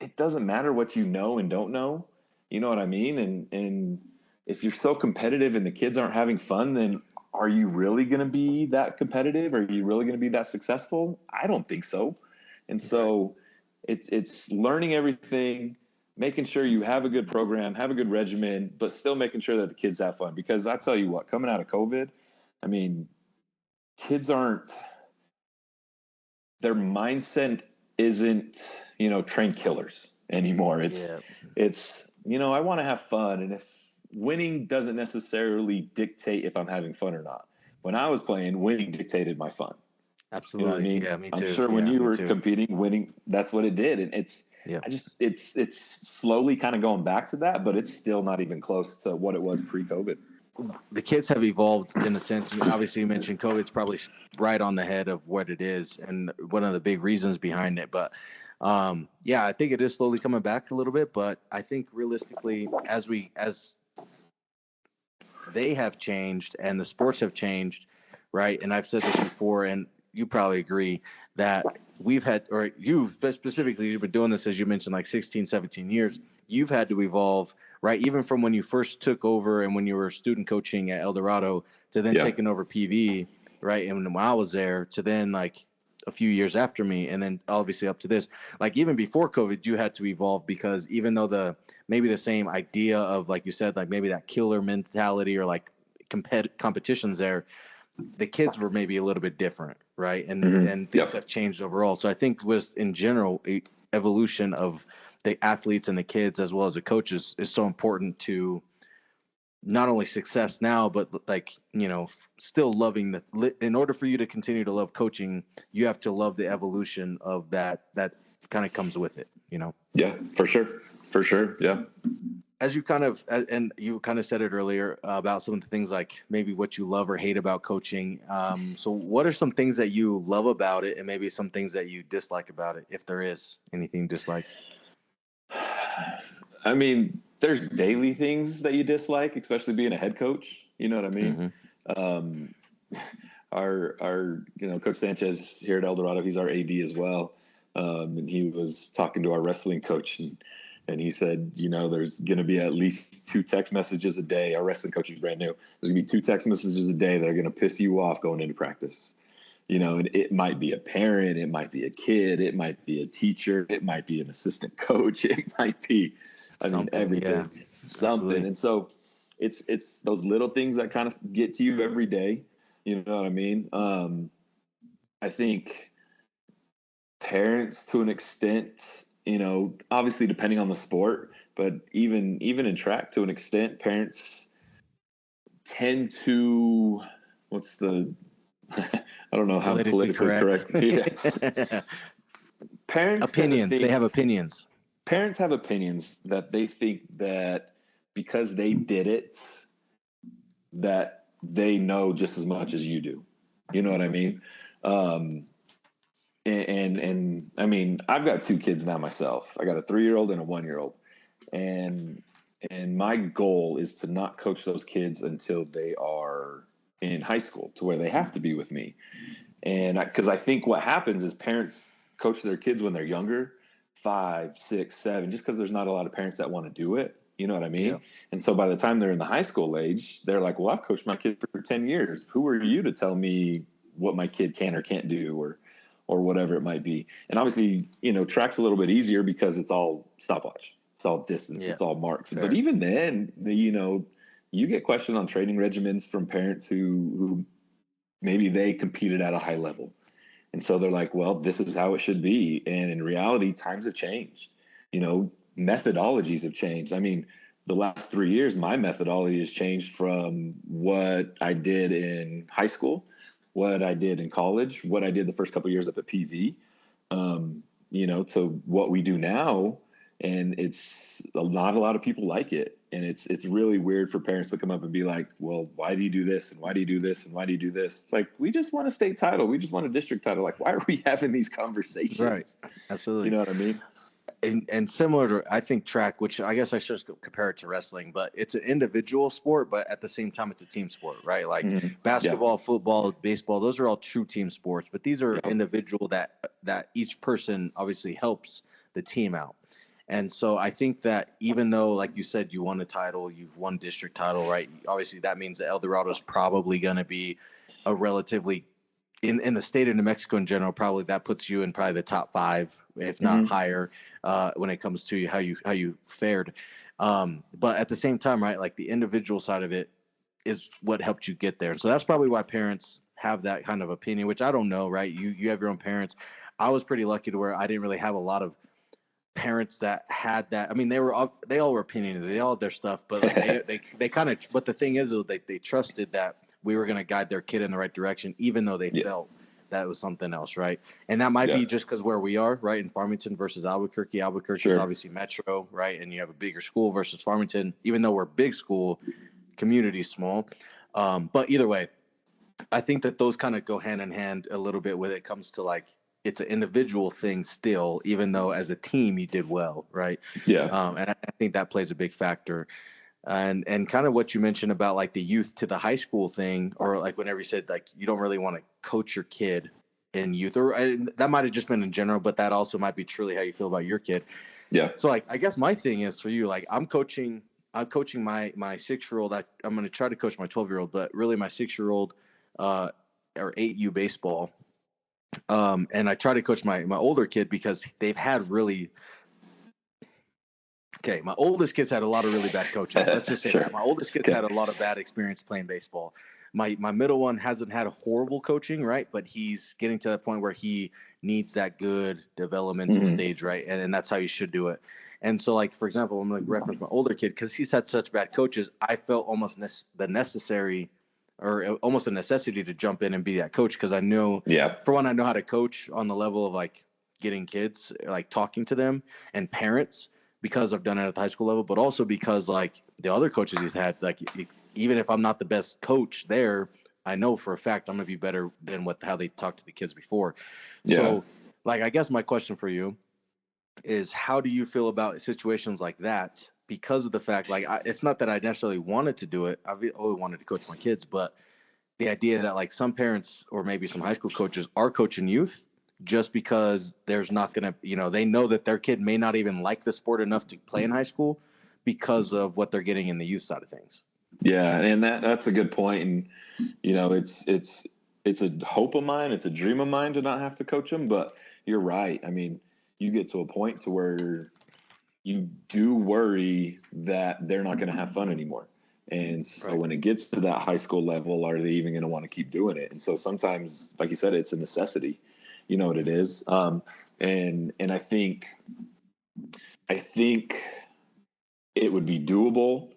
[SPEAKER 4] it doesn't matter what you know and don't know. You know what I mean? And if you're so competitive and the kids aren't having fun, then are you really going to be that competitive? Are you really going to be that successful? I don't think so. And so it's learning everything, making sure you have a good program, have a good regimen, but still making sure that the kids have fun. Because I tell you what, coming out of COVID, I mean, kids aren't, their mindset isn't, train killers anymore. It's, I want to have fun. And if winning doesn't necessarily dictate if I'm having fun or not. When I was playing, winning dictated my fun.
[SPEAKER 1] Absolutely.
[SPEAKER 4] You know what I mean?
[SPEAKER 1] Yeah, me too.
[SPEAKER 4] I'm sure when you were
[SPEAKER 1] too.
[SPEAKER 4] competing, winning, that's what it did. And it's slowly kind of going back to that, but it's still not even close to what it was pre-COVID.
[SPEAKER 1] The kids have evolved in a sense. Obviously, you mentioned COVID's probably right on the head of what it is and one of the big reasons behind it. But I think it is slowly coming back a little bit. But I think realistically, as they have changed and the sports have changed, right? And I've said this before, and you probably agree that we've had, or you specifically, you've been doing this, as you mentioned, like 16, 17 years. You've had to evolve, right? Even from when you first took over and when you were student coaching at Eldorado to then taking over PV, right? And when I was there to then like a few years after me, and then obviously up to this, like even before COVID, you had to evolve because even though maybe the same idea of, like you said, like maybe that killer mentality or like competitions there, the kids were maybe a little bit different, right? And things have changed overall. So I think was in general evolution of the athletes and the kids as well as the coaches is so important to not only success now, but like, still loving in order for you to continue to love coaching, you have to love the evolution of that kind of comes with it,
[SPEAKER 4] Yeah, for sure. Yeah.
[SPEAKER 1] As you kind of, and you kind of said it earlier about some of the things like maybe what you love or hate about coaching. So what are some things that you love about it and maybe some things that you dislike about it, if there is anything you dislike?
[SPEAKER 4] I mean, there's daily things that you dislike, especially being a head coach. You know what I mean? Our Coach Sanchez here at Eldorado, he's our AD as well. And he was talking to our wrestling coach and he said, there's going to be at least 2 text messages a day. Our wrestling coach is brand new. There's going to be 2 text messages a day that are going to piss you off going into practice. and it might be a parent, it might be a kid, it might be a teacher, it might be an assistant coach, it might be, everything,
[SPEAKER 1] Yeah,
[SPEAKER 4] something.
[SPEAKER 1] absolutely.
[SPEAKER 4] And so it's those little things that kind of get to you every day. You know what I mean? I think parents, to an extent, obviously depending on the sport, but even in track, to an extent, parents tend to, what's the I don't know how politically correct. Yeah. Parents tend to
[SPEAKER 1] Opinions. They
[SPEAKER 4] think
[SPEAKER 1] have opinions.
[SPEAKER 4] Parents have opinions that they think that because they did it, that they know just as much as you do. You know what I mean? Um, and I mean, I've got two kids now myself. I got a 3-year-old and a 1-year-old, and my goal is to not coach those kids until they are in high school, to where they have to be with me. And because I think what happens is parents coach their kids when they're younger, 5, 6, 7, just because there's not a lot of parents that want to do it. You know what I mean?
[SPEAKER 1] Yeah.
[SPEAKER 4] And so by the time they're in the high school age, they're like, well, I've coached my kid for 10 years. Who are you to tell me what my kid can or can't do, or whatever it might be? And obviously, track's a little bit easier because it's all stopwatch. It's all distance.
[SPEAKER 1] Yeah.
[SPEAKER 4] It's all marks.
[SPEAKER 1] Fair.
[SPEAKER 4] But even then, you get questioned on training regimens from parents who maybe they competed at a high level. And so they're like, well, this is how it should be. And in reality, times have changed. Methodologies have changed. I mean, the last 3 years, my methodology has changed from what I did in high school, what I did in college, what I did the first couple of years up at PV, to what we do now. And it's not a lot of people like it. And it's really weird for parents to come up and be like, well, why do you do this? And why do you do this? And why do you do this? It's like, we just want a state title. We just want a district title. Like, why are we having these conversations?
[SPEAKER 1] Right. Absolutely.
[SPEAKER 4] You know what I mean?
[SPEAKER 1] And similar to, I think, track, which I guess I should compare it to wrestling, but it's an individual sport, but at the same time, it's a team sport, right? Like basketball, football, baseball, those are all true team sports, but these are individual that each person obviously helps the team out. And so I think that even though, like you said, you won a title, you've won district title, right? Obviously, that means that Eldorado is probably going to be a relatively, in the state of New Mexico in general, probably that puts you in probably the top 5, if not higher, when it comes to how you fared. But at the same time, right, like the individual side of it is what helped you get there. So that's probably why parents have that kind of opinion, which I don't know, right? You have your own parents. I was pretty lucky to where I didn't really have a lot of parents that had that. I mean, they all were opinionated. They all had their stuff, but like they kind of. But the thing is, they trusted that we were going to guide their kid in the right direction, even though they felt that was something else, right? And that might be just because where we are, right, in Farmington versus Albuquerque. Albuquerque is obviously metro, right, and you have a bigger school versus Farmington. Even though we're big school, community small, but either way, I think that those kind of go hand in hand a little bit when it comes to like. It's an individual thing still, even though as a team you did well, right?
[SPEAKER 4] Yeah.
[SPEAKER 1] And I think that plays a big factor. And kind of what you mentioned about like the youth to the high school thing, or like whenever you said like you don't really want to coach your kid in youth, or that might have just been in general, but that also might be truly how you feel about your kid.
[SPEAKER 4] Yeah.
[SPEAKER 1] So like I guess my thing is for you, like I'm coaching my 6-year-old. I'm going to try to coach my 12-year-old, but really my 6-year-old or 8U baseball. And I try to coach my older kid because they've had really my oldest kid's had a lot of really bad coaches. Let's just say that. My oldest kid's had a lot of bad experience playing baseball. My middle one hasn't had a horrible coaching, right? But he's getting to that point where he needs that good developmental stage, right? And that's how you should do it. And so, like, for example, I'm going to reference my older kid because he's had such bad coaches. I felt almost the necessary or almost a necessity to jump in and be that coach because I know, for one, I know how to coach on the level of like getting kids, like talking to them and parents because I've done it at the high school level, but also because like the other coaches he's had, like even if I'm not the best coach there, I know for a fact I'm going to be better than how they talked to the kids before. Yeah. So like, I guess my question for you is how do you feel about situations like that? Because of the fact, like, it's not that I necessarily wanted to do it. I've always wanted to coach my kids, but the idea that like some parents or maybe some high school coaches are coaching youth just because there's not going to, they know that their kid may not even like the sport enough to play in high school because of what they're getting in the youth side of things.
[SPEAKER 4] Yeah. And that's a good point. And, it's it's a hope of mine, it's a dream of mine to not have to coach them. But you're right. I mean, you get to a point to where you do worry that they're not going to have fun anymore. And so
[SPEAKER 1] Right.
[SPEAKER 4] when it gets to that high school level, are they even going to want to keep doing it? And so sometimes, like you said, it's a necessity. You know what it is. And I think it would be doable,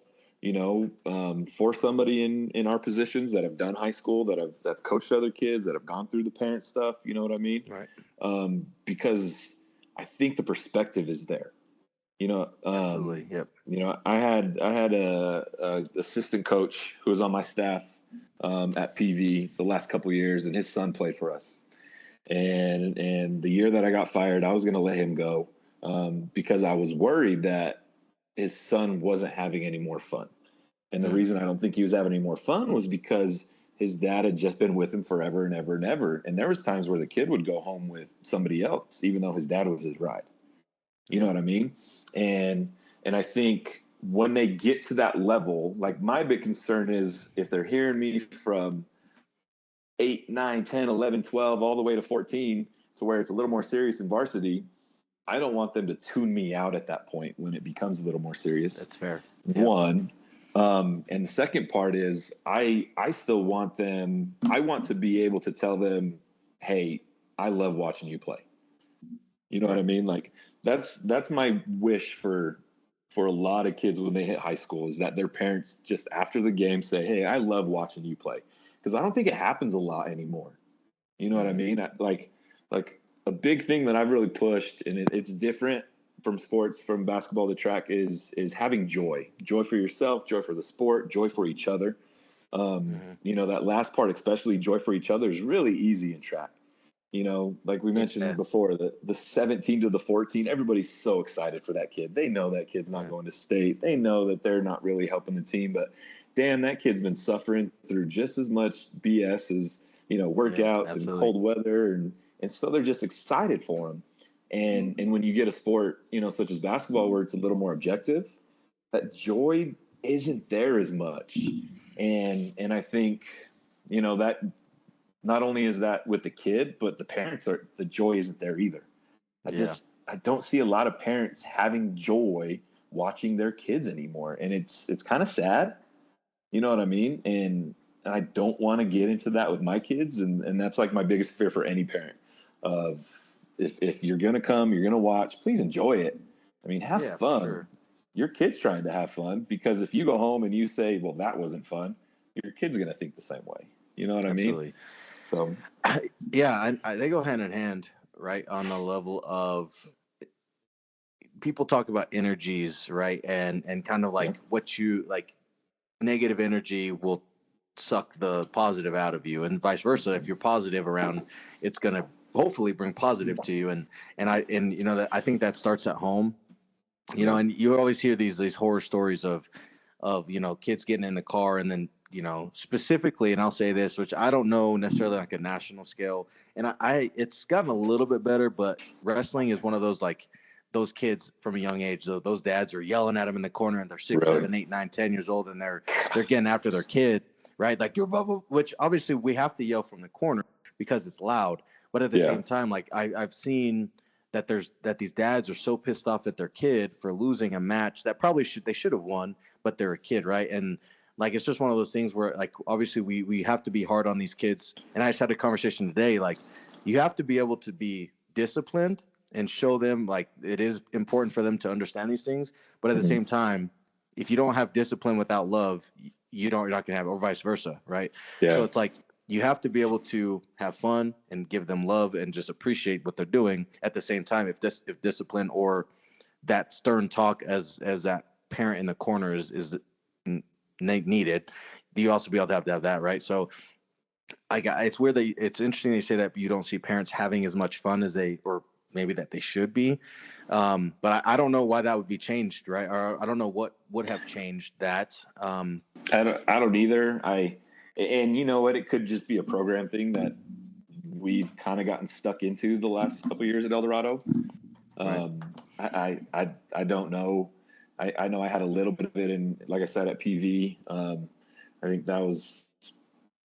[SPEAKER 4] for somebody in our positions that have done high school, that have coached other kids, that have gone through the parent stuff. You know what I mean?
[SPEAKER 1] Right.
[SPEAKER 4] Because I think the perspective is there.
[SPEAKER 1] Absolutely. Yep.
[SPEAKER 4] I had a assistant coach who was on my staff at PV the last couple of years, and his son played for us. And the year that I got fired, I was going to let him go because I was worried that his son wasn't having any more fun. And the reason I don't think he was having any more fun was because his dad had just been with him forever and ever and ever. And there was times where the kid would go home with somebody else, even though his dad was his ride. You know what I mean? And I think when they get to that level, like my big concern is if they're hearing me from 8, 9, 10, 11, 12, all the way to 14, to where it's a little more serious in varsity, I don't want them to tune me out at that point when it becomes a little more serious.
[SPEAKER 1] That's fair.
[SPEAKER 4] One. And the second part is I still want them, I want to be able to tell them, hey, I love watching you play. You know what I mean? Like that's my wish for a lot of kids when they hit high school, is that their parents just after the game say, hey, I love watching you play. Because I don't think it happens a lot anymore. You know what I mean? Like a big thing that I've really pushed, and it's different from sports, from basketball to track, is having joy for yourself, joy for the sport, joy for each other. That last part, especially joy for each other, is really easy in track. Like we mentioned before, the 17 to the 14, everybody's so excited for that kid. They know that kid's not going to state. They know that they're not really helping the team, but damn, that kid's been suffering through just as much BS as, workouts and cold weather. And so they're just excited for them. And when you get a sport, such as basketball, where it's a little more objective, that joy isn't there as much. And I think, that not only is that with the kid, but the joy isn't there either. I don't see a lot of parents having joy watching their kids anymore. And it's kind of sad. You know what I mean? And I don't want to get into that with my kids. And that's like my biggest fear for any parent of if you're going to come, you're going to watch, please enjoy it. I mean, have fun. Sure. Your kid's trying to have fun, because if you go home and you say, well, that wasn't fun, your kid's going to think the same way. You know what I mean? So,
[SPEAKER 1] yeah, they go hand in hand, right? On the level of people talk about energies, right? And kind of like what you like, negative energy will suck the positive out of you, and vice versa. If you're positive around, it's going to hopefully bring positive to you. And that I think that starts at home. And you always hear these horror stories of kids getting in the car, and then specifically, and I'll say this, which I don't know necessarily like a national scale, and it's gotten a little bit better, but wrestling is one of those, like, those kids from a young age, those dads are yelling at them in the corner, and they're 6, 7, 8, 9, 10 years old, and they're getting after their kid, right? Like, you're blah, blah, which obviously we have to yell from the corner because it's loud, but at the same time, like I've seen that these dads are so pissed off at their kid for losing a match that they should have won, but they're a kid, right? And like, it's just one of those things where, like, obviously we have to be hard on these kids. And I just had a conversation today, like, you have to be able to be disciplined and show them, like, it is important for them to understand these things. But at the same time, if you don't have discipline without love, you're not going to have, or vice versa, right? Yeah. So it's like, you have to be able to have fun and give them love and just appreciate what they're doing. At the same time, if discipline or that stern talk as that parent in the corner is needed, you also be able to have that, right? So it's weird that it's interesting you say that you don't see parents having as much fun as or maybe that they should be, but I don't know why that would be changed, right? Or I don't know what would have changed that.
[SPEAKER 4] I don't either. And you know what, it could just be a program thing that we've kind of gotten stuck into the last couple of years at Eldorado. Right. I don't know. I know I had a little bit of it in, like I said, at PV. I think that was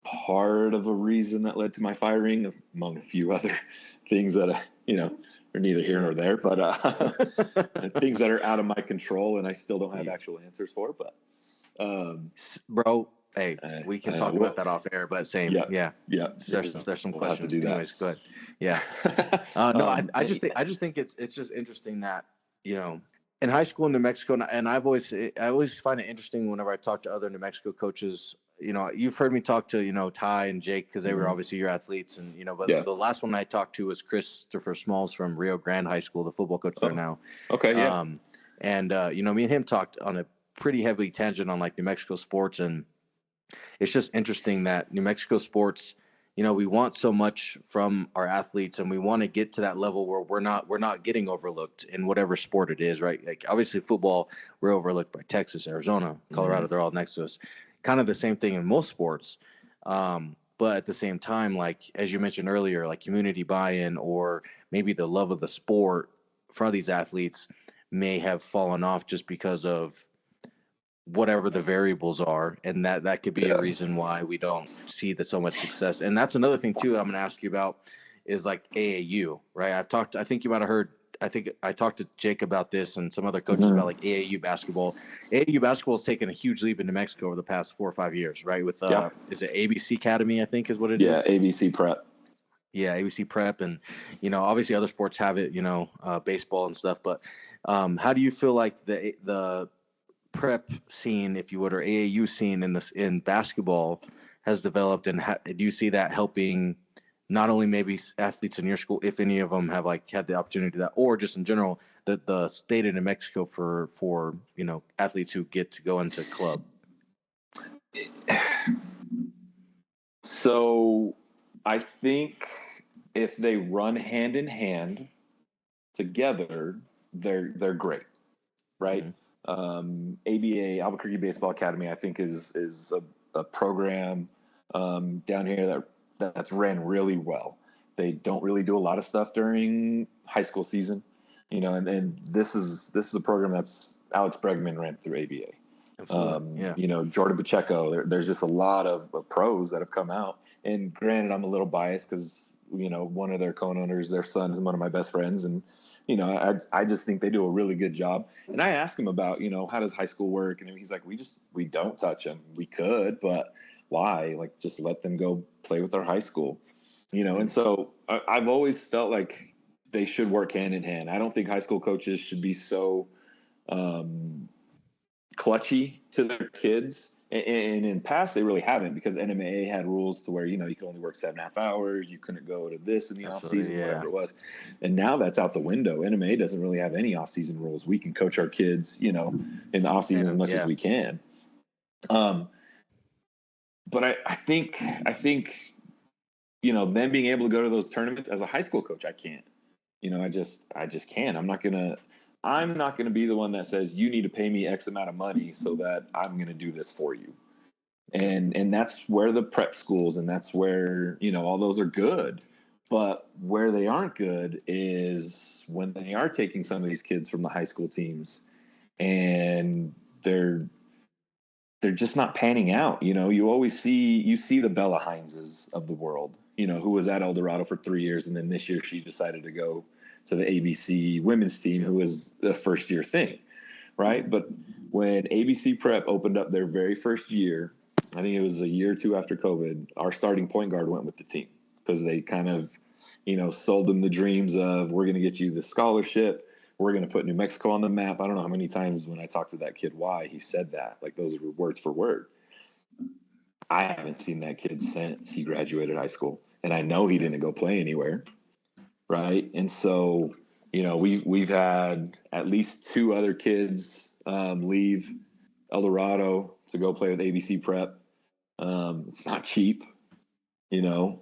[SPEAKER 4] part of a reason that led to my firing, among a few other things that, are neither here nor there, but things that are out of my control and I still don't have actual answers for. But,
[SPEAKER 1] bro, hey, we can talk about that off air, but same. Yeah. There's some
[SPEAKER 4] we'll
[SPEAKER 1] questions.
[SPEAKER 4] have to do that.
[SPEAKER 1] Anyways, go ahead. Yeah. I just think it's just interesting that, in high school in New Mexico, and I always find it interesting whenever I talk to other New Mexico coaches. You've heard me talk to, Ty and Jake, because they were obviously your athletes. And, but the last one I talked to was Christopher Smalls from Rio Grande High School, the football coach there now.
[SPEAKER 4] Okay. Yeah.
[SPEAKER 1] And, me and him talked on a pretty heavy tangent on like New Mexico sports. And it's just interesting that New Mexico sports, we want so much from our athletes, and we want to get to that level where we're not getting overlooked in whatever sport it is, right? Like obviously football, we're overlooked by Texas, Arizona, Colorado. They're all next to us. Kind of the same thing in most sports. But at the same time, like, as you mentioned earlier, like community buy-in or maybe the love of the sport for these athletes may have fallen off just because of whatever the variables are. And that could be a reason why we don't see so much success. And that's another thing too, I'm going to ask you about is like AAU, right? I think you might've heard, I think I talked to Jake about this and some other coaches about like AAU basketball. AAU basketball has taken a huge leap in New Mexico over the past 4 or 5 years, right? With is it ABC Academy, I think is what it is.
[SPEAKER 4] Yeah, ABC Prep.
[SPEAKER 1] Yeah, ABC Prep, and obviously other sports have it, baseball and stuff. But how do you feel like the prep scene, if you would, or AAU scene in basketball has developed, and do you see that helping not only maybe athletes in your school, if any of them have like had the opportunity to do that, or just in general the state of New Mexico for athletes who get to go into club?
[SPEAKER 4] So I think if they run hand in hand together, they're great, right? ABA, Albuquerque Baseball Academy, I think is a program down here that's ran really well. They don't really do a lot of stuff during high school season, and this is a program that's Alex Bregman ran through ABA. Jordan Pacheco, there's just a lot of pros that have come out. And granted, I'm a little biased because, one of their co-owners, their son is one of my best friends. And, I just think they do a really good job. And I asked him about, how does high school work? And he's like, we don't touch them. We could, but why? Like, just let them go play with our high school, And so I've always felt like they should work hand in hand. I don't think high school coaches should be so clutchy to their kids. And in past, they really haven't, because NMAA had rules to where, you could only work 7.5 hours. You couldn't go to this in the off season, whatever it was. And now that's out the window. NMAA doesn't really have any off season rules. We can coach our kids, in the off season as much as we can. But I think, them being able to go to those tournaments as a high school coach, I can't, I just can't. I'm not going to be the one that says you need to pay me X amount of money so that I'm going to do this for you. And that's where the prep schools, and that's where, all those are good. But where they aren't good is when they are taking some of these kids from the high school teams and they're just not panning out. You always see the Bella Hineses of the world, who was at Eldorado for 3 years. And then this year she decided to go to the ABC women's team, who was the first year thing, right? But when ABC Prep opened up their very first year, I think it was a year or two after COVID, our starting point guard went with the team because they kind of, sold them the dreams of, we're going to get you the scholarship. We're going to put New Mexico on the map. I don't know how many times when I talked to that kid why he said that, like those were words for word. I haven't seen that kid since he graduated high school, and I know he didn't go play anywhere. Right. And so, we've had at least 2 other kids leave Eldorado to go play with ABC Prep. It's not cheap, and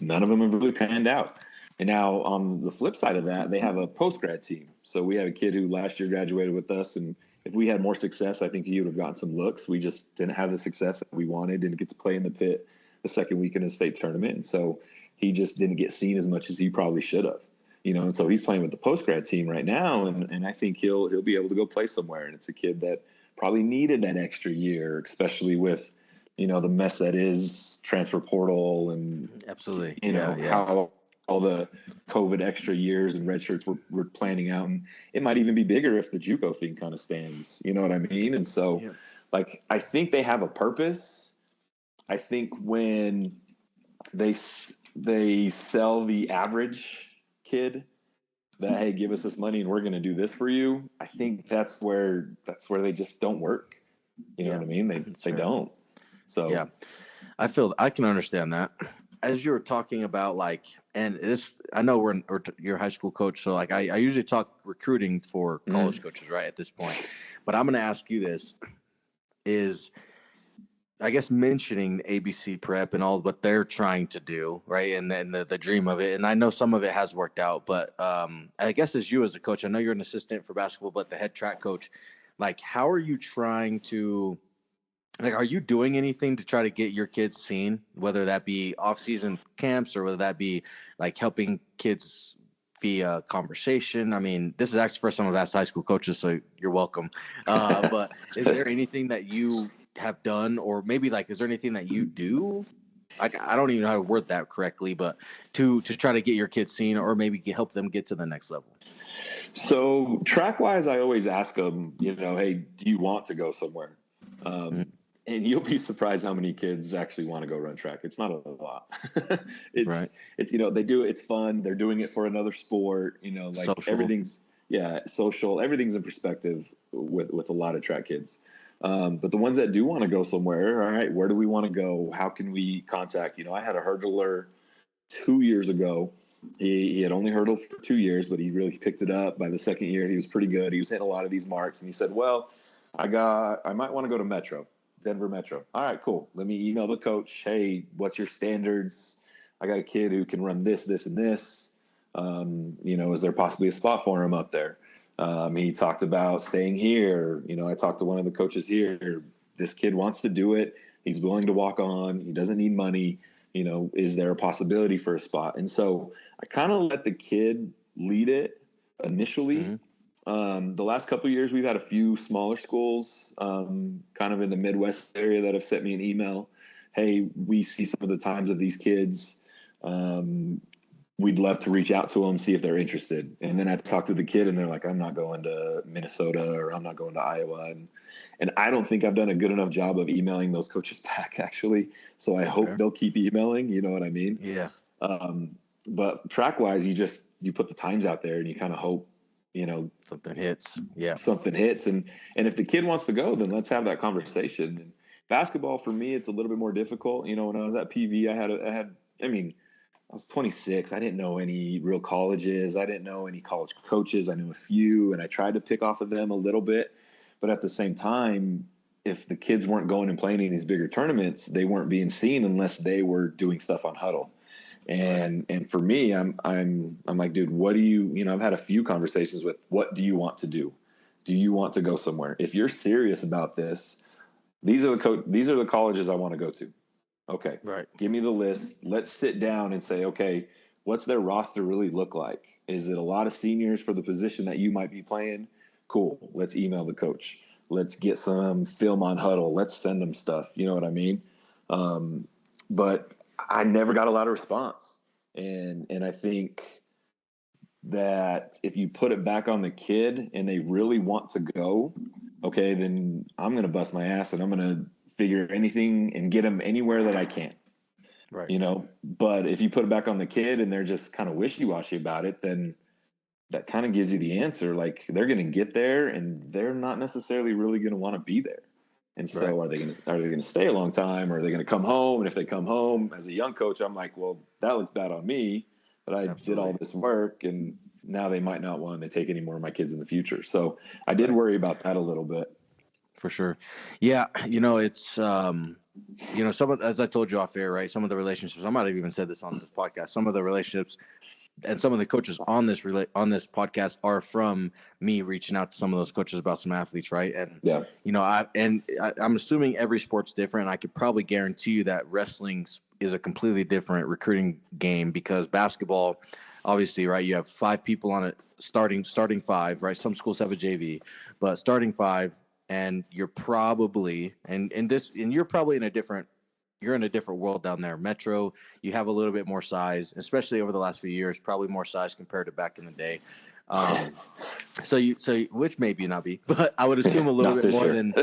[SPEAKER 4] none of them have really panned out. And now on the flip side of that, they have a post-grad team. So we have a kid who last year graduated with us, and if we had more success, I think he would have gotten some looks. We just didn't have the success that we wanted, didn't get to play in the pit the second weekend of the state tournament. And so he just didn't get seen as much as he probably should have, and so he's playing with the post-grad team right now. And I think he'll be able to go play somewhere. And it's a kid that probably needed that extra year, especially with, the mess that is transfer portal and,
[SPEAKER 1] Absolutely.
[SPEAKER 4] how all the COVID extra years and red shirts were planning out. And it might even be bigger if the JUCO thing kind of stands, you know what I mean? And so I think they have a purpose. I think when they sell the average kid that, hey, give us this money and we're going to do this for you, I think that's where they just don't work. You know what I mean? They don't. So
[SPEAKER 1] yeah, I can understand that. As you were talking about, and this, I know you're a high school coach, so I usually talk recruiting for college coaches, right, at this point. But I'm going to ask you this: is, I guess, mentioning the ABC prep and all what they're trying to do, right, and then the dream of it. And I know some of it has worked out, but I guess as you as a coach, I know you're an assistant for basketball, but the head track coach, how are you trying to? Are you doing anything to try to get your kids seen, whether that be off-season camps or whether that be helping kids via conversation? I mean, this is actually the first time I've asked high school coaches, so you're welcome. But is there anything that you have done, or maybe is there anything that you do? I don't even know how to word that correctly, but to try to get your kids seen, or maybe help them get to the next level.
[SPEAKER 4] So track-wise, I always ask them, hey, do you want to go somewhere? And you'll be surprised how many kids actually want to go run track. It's not a lot. It's they do it. It's fun. They're doing it for another sport.
[SPEAKER 1] Social.
[SPEAKER 4] Everything's social. Everything's in perspective with a lot of track kids. But the ones that do want to go somewhere, all right, where do we want to go? How can we contact? I had a hurdler 2 years ago. He had only hurdled for 2 years, but he really picked it up. By the second year, he was pretty good. He was hitting a lot of these marks, and he said, "Well, I might want to go to Metro." Denver Metro. All right, cool. Let me email the coach. Hey, what's your standards? I got a kid who can run this, this, and this. Is there possibly a spot for him up there? He talked about staying here. I talked to one of the coaches here. This kid wants to do it. He's willing to walk on. He doesn't need money. Is there a possibility for a spot? And so I kind of let the kid lead it initially.
[SPEAKER 1] Mm-hmm.
[SPEAKER 4] The last couple of years, we've had a few smaller schools, kind of in the Midwest area, that have sent me an email. Hey, we see some of the times of these kids. We'd love to reach out to them, see if they're interested. And then I talk to the kid, and they're like, I'm not going to Minnesota, or I'm not going to Iowa. And I don't think I've done a good enough job of emailing those coaches back, actually. So I hope they'll keep emailing. You know what I mean?
[SPEAKER 1] Yeah.
[SPEAKER 4] But track-wise, you put the times out there, and you kind of hope,
[SPEAKER 1] something hits. Yeah.
[SPEAKER 4] Something hits. And if the kid wants to go, then let's have that conversation. And basketball, for me, it's a little bit more difficult. When I was at PV, I was 26. I didn't know any real colleges. I didn't know any college coaches. I knew a few, and I tried to pick off of them a little bit. But at the same time, if the kids weren't going and playing in these bigger tournaments, they weren't being seen unless they were doing stuff on Huddle. And for me, I'm like, dude, what do you, I've had a few conversations with, what do you want to do? Do you want to go somewhere? If you're serious about this, these are the colleges I want to go to. Okay.
[SPEAKER 1] Right.
[SPEAKER 4] Give me the list. Let's sit down and say, okay, what's their roster really look like? Is it a lot of seniors for the position that you might be playing? Cool. Let's email the coach. Let's get some film on Huddle. Let's send them stuff. You know what I mean? But I never got a lot of response. And I think that if you put it back on the kid and they really want to go, okay, then I'm going to bust my ass and I'm going to figure anything and get them anywhere that I can.
[SPEAKER 1] Right.
[SPEAKER 4] But if you put it back on the kid and they're just kind of wishy-washy about it, then that kind of gives you the answer. Like, they're going to get there and they're not necessarily really going to want to be there. And so are they going to stay a long time, or are they going to come home? And if they come home, as a young coach, I'm like, well, that looks bad on me, but I did all this work, and now they might not want to take any more of my kids in the future. So I did worry about that a little bit.
[SPEAKER 1] For sure. Yeah. It's, some of, as I told you off air, right, some of the relationships, I might have even said this on this podcast, some of the relationships and some of the coaches on this podcast are from me reaching out to some of those coaches about some athletes, right? And I'm assuming every sport's different. I could probably guarantee you that wrestling is a completely different recruiting game, because basketball, obviously, right, you have 5 people on it, starting 5, right? Some schools have a JV, but starting 5, and you're probably and you're probably in a different world down there. Metro, you have a little bit more size, especially over the last few years, probably more size compared to back in the day. Um, which maybe not be, but I would assume a little bit more than.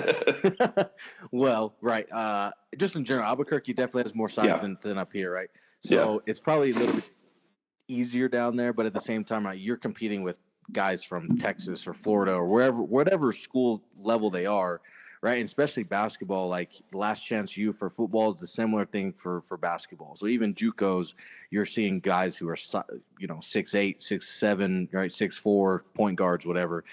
[SPEAKER 1] Well, right. Just in general, Albuquerque definitely has more size than up here, right? So it's probably a little bit easier down there, but at the same time, you're competing with guys from Texas or Florida or whatever school level they are, right? And especially basketball, like Last Chance U for football is the similar thing for basketball. So even JUCOs, you're seeing guys who are 6'8", 6'7", right, 6'4", point guards, whatever.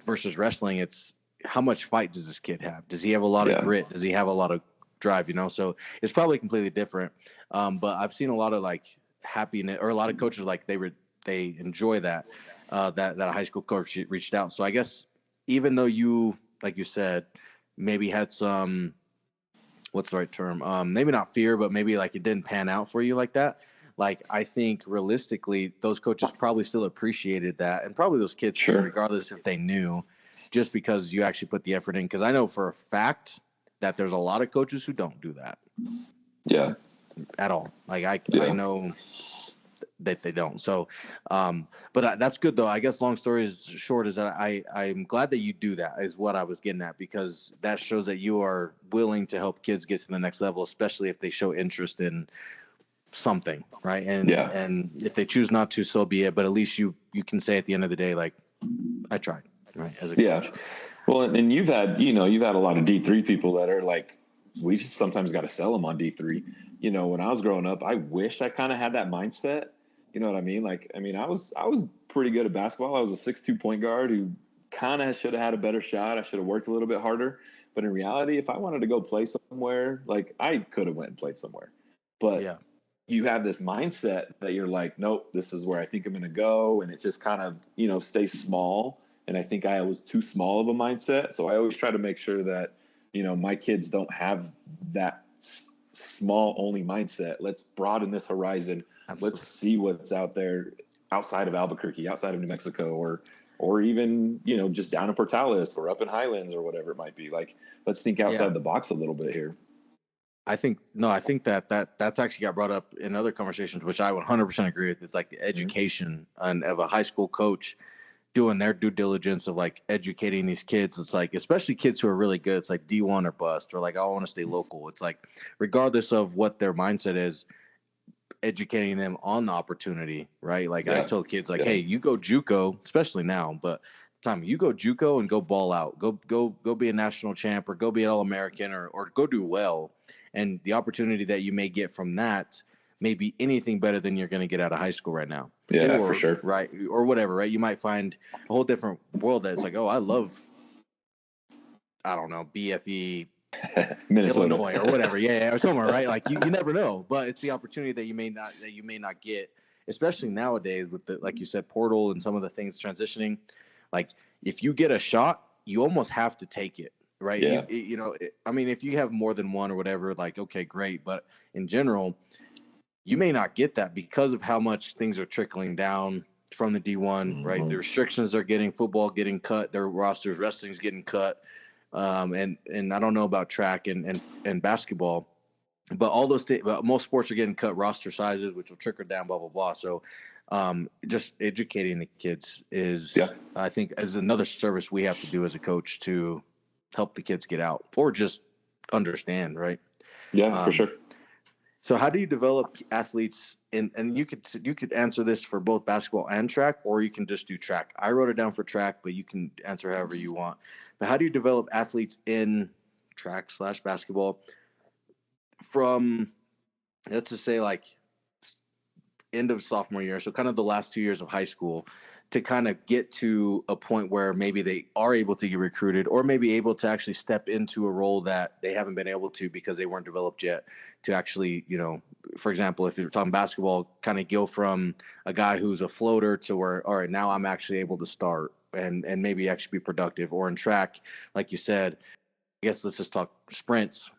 [SPEAKER 1] Versus wrestling, it's how much fight does this kid have? Does he have a lot of grit? Does he have a lot of drive? So it's probably completely different. But I've seen a lot of like happiness, or a lot of coaches like they enjoy that that a high school coach reached out. So I guess even though you, like you said, maybe had some, what's the right term? Maybe not fear, but maybe like it didn't pan out for you like that. Like, I think realistically, those coaches probably still appreciated that, and probably those kids, regardless if they knew, just because you actually put the effort in. Because I know for a fact that there's a lot of coaches who don't do that.
[SPEAKER 4] Yeah.
[SPEAKER 1] At all. Like I know that they don't. So, but that's good though. I guess long story is short is that I'm glad that you do that, is what I was getting at, because that shows that you are willing to help kids get to the next level, especially if they show interest in something, right? And if they choose not to, so be it. But at least you can say at the end of the day, like, I tried, right? As a coach.
[SPEAKER 4] Well, and you've had a lot of D3 people that are like, we just sometimes got to sell them on D3. When I was growing up, I wish I kind of had that mindset. You know what I mean? Like, I was pretty good at basketball. I was a 6'2" point guard who kind of should have had a better shot. I should have worked a little bit harder. But in reality, if I wanted to go play somewhere, like, I could have went and played somewhere. But you have this mindset that you're like, nope, this is where I think I'm going to go. And it just kind of, stays small. And I think I was too small of a mindset. So I always try to make sure that, my kids don't have that small only mindset. Let's broaden this horizon. Absolutely. Let's see what's out there outside of Albuquerque, outside of New Mexico, or even, just down in Portales or up in Highlands or whatever it might be. Like, let's think outside the box a little bit here.
[SPEAKER 1] I think that's actually got brought up in other conversations, which I 100% agree with. It's like the education of a high school coach doing their due diligence of like educating these kids. It's like, especially kids who are really good, it's like D1 or bust, or like, I want to stay local. It's like, regardless of what their mindset is, educating them on the opportunity, right? Like, I tell kids, like, hey, you go JUCO, especially now, but you go JUCO and go ball out, go be a national champ, or go be an All-American, or go do well. And the opportunity that you may get from that may be anything better than you're going to get out of high school right now.
[SPEAKER 4] Yeah, for sure.
[SPEAKER 1] Right. Or whatever, right? You might find a whole different world that's like, oh, I love, I don't know, BFE, Illinois or whatever. Or somewhere, right? Like, you never know, but it's the opportunity that you may not get, especially nowadays with the, like you said, portal and some of the things transitioning. Like, if you get a shot, you almost have to take it. Right. Yeah. If you have more than one or whatever, like, okay, great. But in general, you may not get that because of how much things are trickling down from the D1, right? The restrictions are football getting cut, their rosters, wrestling's getting cut. And I don't know about track and basketball, but all those most sports are getting cut roster sizes, which will trickle down, blah, blah, blah. So just educating the kids is, I think, as another service we have to do as a coach to help the kids get out or just understand, right?
[SPEAKER 4] Yeah, for sure.
[SPEAKER 1] So how do you develop athletes and you could answer this for both basketball and track, or you can just do track. I wrote it down for track, but you can answer however you want. But how do you develop athletes in track / basketball from, let's just say, like, end of sophomore year, so kind of the last 2 years of high school, to kind of get to a point where maybe they are able to get recruited, or maybe able to actually step into a role that they haven't been able to because they weren't developed yet, to actually, for example, if you're talking basketball, kind of go from a guy who's a floater to where, all right, now I'm actually able to start and maybe actually be productive. Or in track, like you said, I guess let's just talk sprints.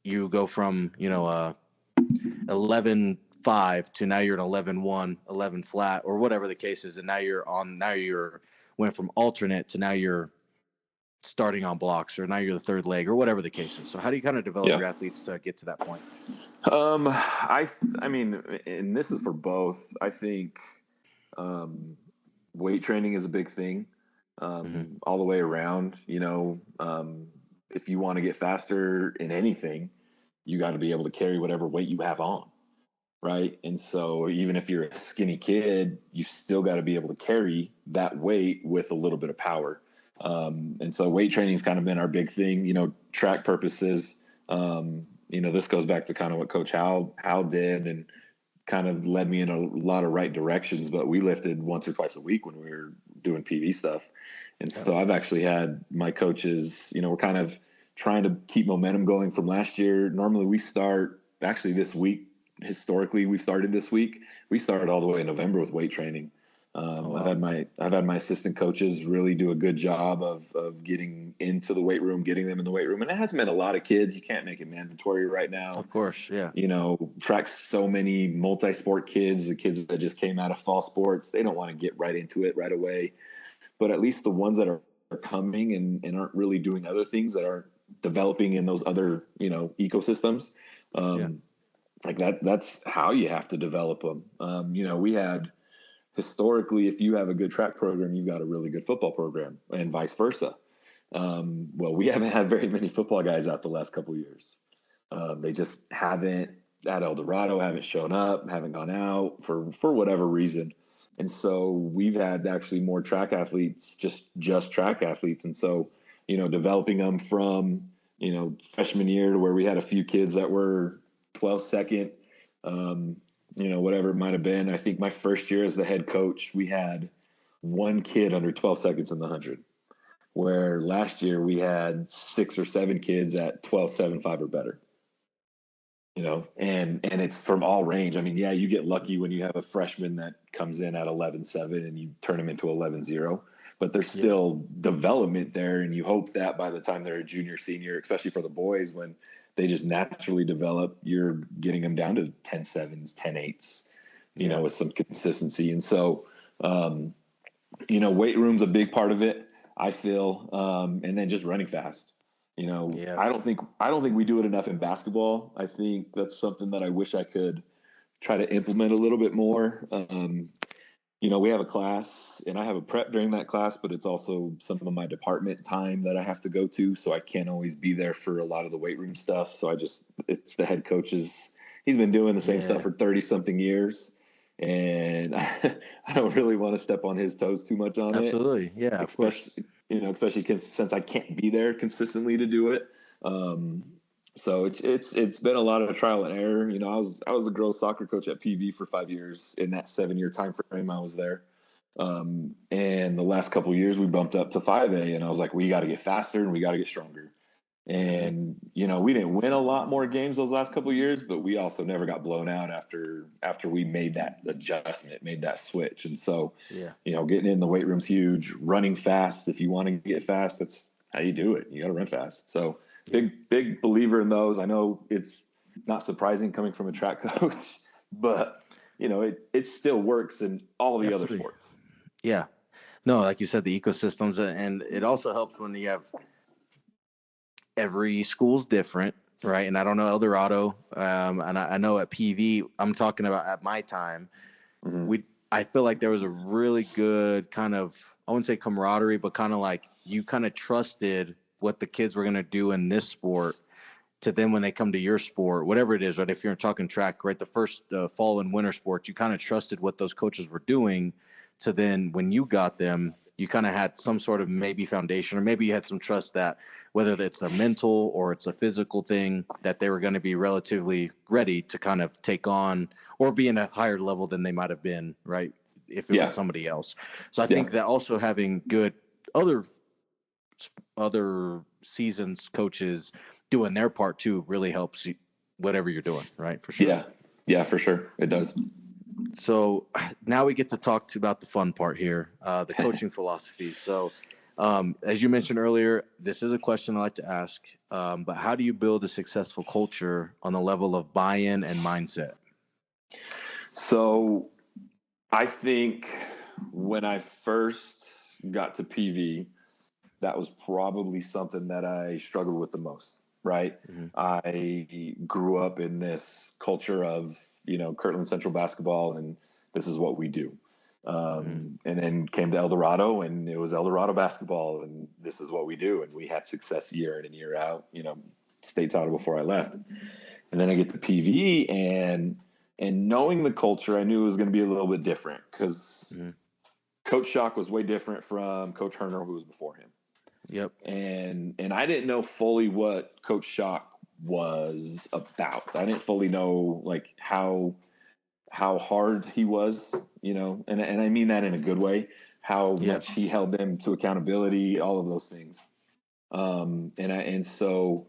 [SPEAKER 1] You go from, 11.5 to now you're an 11.1, 11 flat, or whatever the case is. And now you're went from alternate to now you're starting on blocks, or now you're the third leg, or whatever the case is. So how do you kind of develop
[SPEAKER 4] Yeah.
[SPEAKER 1] your athletes to get to that point?
[SPEAKER 4] I mean, and this is for both. I think weight training is a big thing, all the way around. If you want to get faster in anything, you got to be able to carry whatever weight you have on, right? And so even if you're a skinny kid, you still got to be able to carry that weight with a little bit of power. And so weight training has kind of been our big thing, track purposes. This goes back to kind of what Coach Hal did and kind of led me in a lot of right directions, but we lifted once or twice a week when we were doing PV stuff. And so I've actually had my coaches, we're kind of trying to keep momentum going from last year. Normally we start actually this week. Historically, we started this week. We started all the way in November with weight training. I've had my assistant coaches really do a good job of getting into the weight room, getting them in the weight room. And it hasn't been a lot of kids. You can't make it mandatory right now.
[SPEAKER 1] Of course, yeah.
[SPEAKER 4] Track's so many multi-sport kids, the kids that just came out of fall sports, they don't want to get right into it right away. But at least the ones that are coming and aren't really doing other things, that are developing in those other, ecosystems, like that's how you have to develop them. We had, historically, if you have a good track program, you've got a really good football program, and vice versa. Well, we haven't had very many football guys out the last couple of years. They just haven't, at Eldorado, haven't shown up, haven't gone out for whatever reason. And so we've had actually more track athletes, just track athletes. And so, developing them from, freshman year to where we had a few kids that were 12-second, whatever it might have been. I think my first year as the head coach, we had one kid under 12 seconds in the 100, where last year we had 6 or 7 kids at 12.75 or better. And it's from all range. I mean, yeah, you get lucky when you have a freshman that comes in at 11.7 and you turn them into 11.0, but there's still development there. And you hope that by the time they're a junior, senior, especially for the boys, when they just naturally develop, you're getting them down to 10.7s, 10.8s, with some consistency. And so, weight room's a big part of it, I feel. And then just running fast. I don't think we do it enough in basketball. I think that's something that I wish I could try to implement a little bit more. We have a class, and I have a prep during that class, but it's also some of my department time that I have to go to, so I can't always be there for a lot of the weight room stuff. So it's the head coach's. He's been doing the same stuff for 30-something years, and I don't really want to step on his toes too much on it.
[SPEAKER 1] Absolutely, yeah,
[SPEAKER 4] especially since I can't be there consistently to do it. So it's been a lot of trial and error. I was a girls soccer coach at PV for 5 years. In that 7-year time frame I was there. And the last couple of years we bumped up to 5A, and I was like, we got to get faster and we got to get stronger. And, we didn't win a lot more games those last couple of years, but we also never got blown out after we made that adjustment, made that switch. And so, getting in the weight room's huge. Running fast. If you want to get fast, that's how you do it. You got to run fast. So big believer in those. I know it's not surprising coming from a track coach, but it still works in all the other sports.
[SPEAKER 1] Yeah. No, like you said, the ecosystems, and it also helps when you have every school's different, right? And I don't know Eldorado, and I know at PV, I'm talking about at my time, I feel like there was a really good kind of, I wouldn't say camaraderie, but kind of like you kind of trusted what the kids were going to do in this sport to then when they come to your sport, whatever it is, right? If you're talking track, right? The first fall and winter sports, you kind of trusted what those coaches were doing to then when you got them, you kind of had some sort of maybe foundation, or maybe you had some trust that whether it's a mental or it's a physical thing, that they were going to be relatively ready to kind of take on or be in a higher level than they might have been, right? If it was somebody else. So I think that also having good other seasons coaches doing their part too really helps you, whatever you're doing, right? For sure.
[SPEAKER 4] Yeah, for sure. It does.
[SPEAKER 1] So now we get to talk about the fun part here, the coaching philosophy. So as you mentioned earlier, this is a question I like to ask, but how do you build a successful culture on the level of buy-in and mindset?
[SPEAKER 4] So I think when I first got to PV, that was probably something that I struggled with the most, right?
[SPEAKER 1] Mm-hmm.
[SPEAKER 4] I grew up in this culture of, Kirtland Central basketball, and this is what we do. And then came to Eldorado, and it was Eldorado basketball, and this is what we do. And we had success year in and year out, state title before I left. And then I get to PV, and knowing the culture, I knew it was going to be a little bit different because Coach Shock was way different from Coach Herner, who was before him.
[SPEAKER 1] Yep.
[SPEAKER 4] And I didn't know fully what Coach Shock was about. I didn't fully know like how hard he was, and I mean that in a good way, how much he held them to accountability, all of those things. And so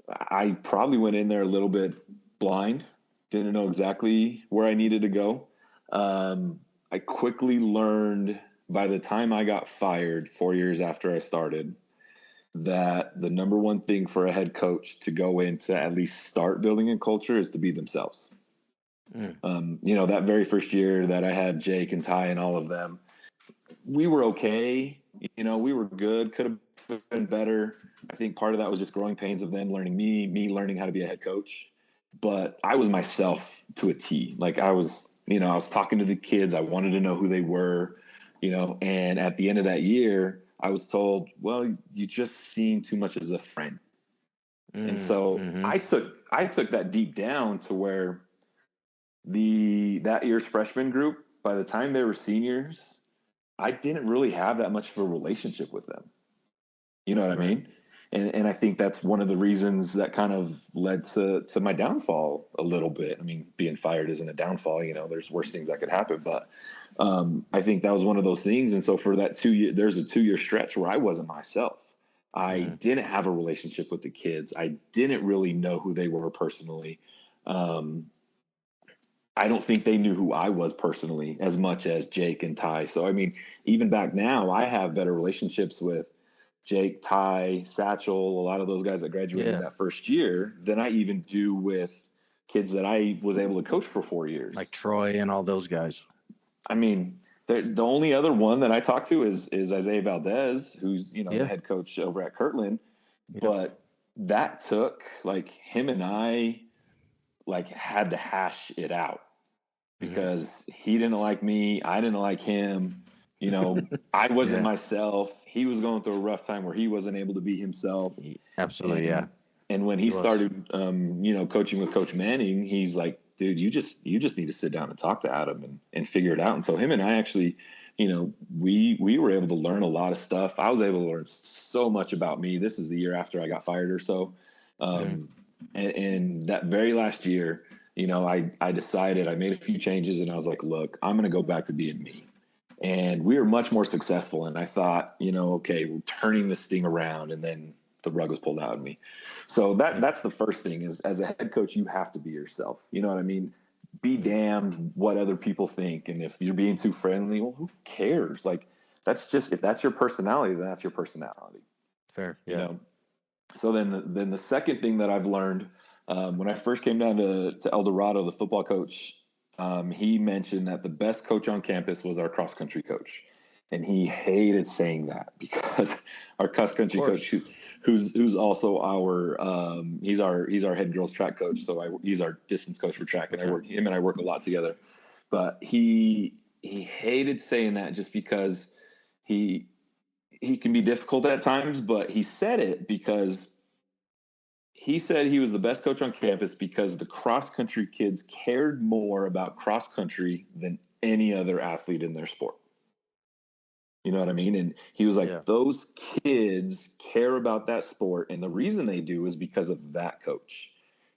[SPEAKER 4] I probably went in there a little bit blind, didn't know exactly where I needed to go. I quickly learned by the time I got fired 4 years after I started that the number one thing for a head coach to go in to at least start building a culture is to be themselves. That very first year that I had Jake and Ty and all of them, we were okay. We were good, could have been better. I think part of that was just growing pains of them learning me learning how to be a head coach. But I was myself to a T. Like I was talking to the kids. I wanted to know who they were, and at the end of that year, I was told, well, you just seem too much as a friend. And so I took that deep down to where that year's freshman group, by the time they were seniors, I didn't really have that much of a relationship with them. You know what I mean? And I think that's one of the reasons that kind of led to my downfall a little bit. I mean, being fired isn't a downfall, there's worse things that could happen. But I think that was one of those things. And so for that 2 year, there's a 2 year stretch where I wasn't myself. I didn't have a relationship with the kids. I didn't really know who they were personally. I don't think they knew who I was personally as much as Jake and Ty. So, I mean, even back now, I have better relationships with Jake, Ty, Satchel, a lot of those guys that graduated that first year than I even do with kids that I was able to coach for 4 years.
[SPEAKER 1] Like Troy and all those guys.
[SPEAKER 4] I mean, the only other one that I talk to is Isaiah Valdez, who's, the head coach over at Kirtland.
[SPEAKER 1] Yep.
[SPEAKER 4] But that took, like, him and I, like, had to hash it out. Because he didn't like me, I didn't like him. I wasn't myself. He was going through a rough time where he wasn't able to be himself.
[SPEAKER 1] Absolutely,
[SPEAKER 4] And when he started, coaching with Coach Manning, he's like, dude, you just need to sit down and talk to Adam and figure it out. And so him and I actually, we were able to learn a lot of stuff. I was able to learn so much about me. This is the year after I got fired or so. And that very last year, I decided, I made a few changes, and I was like, look, I'm going to go back to being me. And we were much more successful. And I thought, okay, we're turning this thing around. And then the rug was pulled out of me. So that's the first thing is, as a head coach, you have to be yourself. You know what I mean? Be damned what other people think. And if you're being too friendly, well, who cares? Like, if that's your personality, then that's your personality.
[SPEAKER 1] Fair. Yeah.
[SPEAKER 4] So then the second thing that I've learned, when I first came down to Eldorado, the football coach, he mentioned that the best coach on campus was our cross country coach. And he hated saying that because our cross country coach, who's also he's our head girls track coach. So he's our distance coach for track, and him and I work a lot together. But he hated saying that just because he can be difficult at times. But he said it because he said he was the best coach on campus because the cross country kids cared more about cross country than any other athlete in their sport. You know what I mean? And he was like, those kids care about that sport. And the reason they do is because of that coach.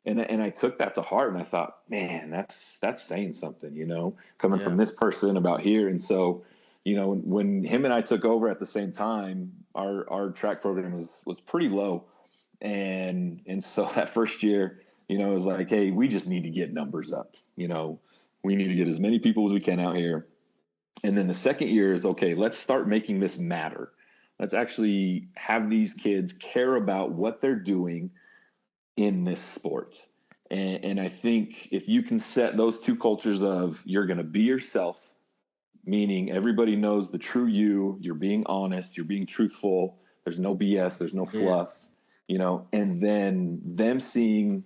[SPEAKER 4] And I took that to heart, and I thought, man, that's saying something, coming from this person about here. And so, when him and I took over at the same time, our track program was pretty low. And so that first year, it was like, hey, we just need to get numbers up. We need to get as many people as we can out here. And then the second year is, okay, let's start making this matter. Let's actually have these kids care about what they're doing in this sport. And I think if you can set those two cultures of you're going to be yourself, meaning everybody knows the true you're being honest, you're being truthful, There's no BS. There's no
[SPEAKER 1] Yeah.
[SPEAKER 4] fluff, and then them seeing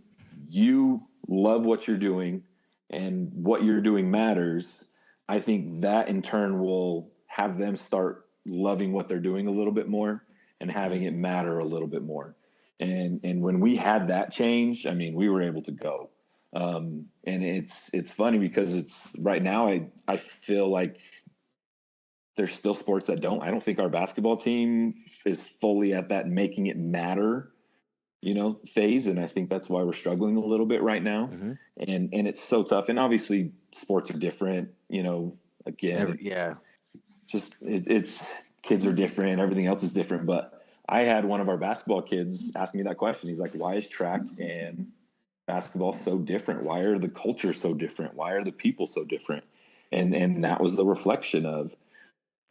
[SPEAKER 4] you love what you're doing and what you're doing matters. I think that in turn will have them start loving what they're doing a little bit more and having it matter a little bit more. And when we had that change, I mean, we were able to go. And it's funny because it's right now, I feel like there's still sports that don't. I don't think our basketball team is fully at that making it matter, phase. And I think that's why we're struggling a little bit right now.
[SPEAKER 1] Mm-hmm.
[SPEAKER 4] And it's so tough. And obviously sports are different, again, it's kids are different. Everything else is different. But I had one of our basketball kids ask me that question. He's like, why is track and basketball so different? Why are the cultures so different? Why are the people so different? And that was the reflection of,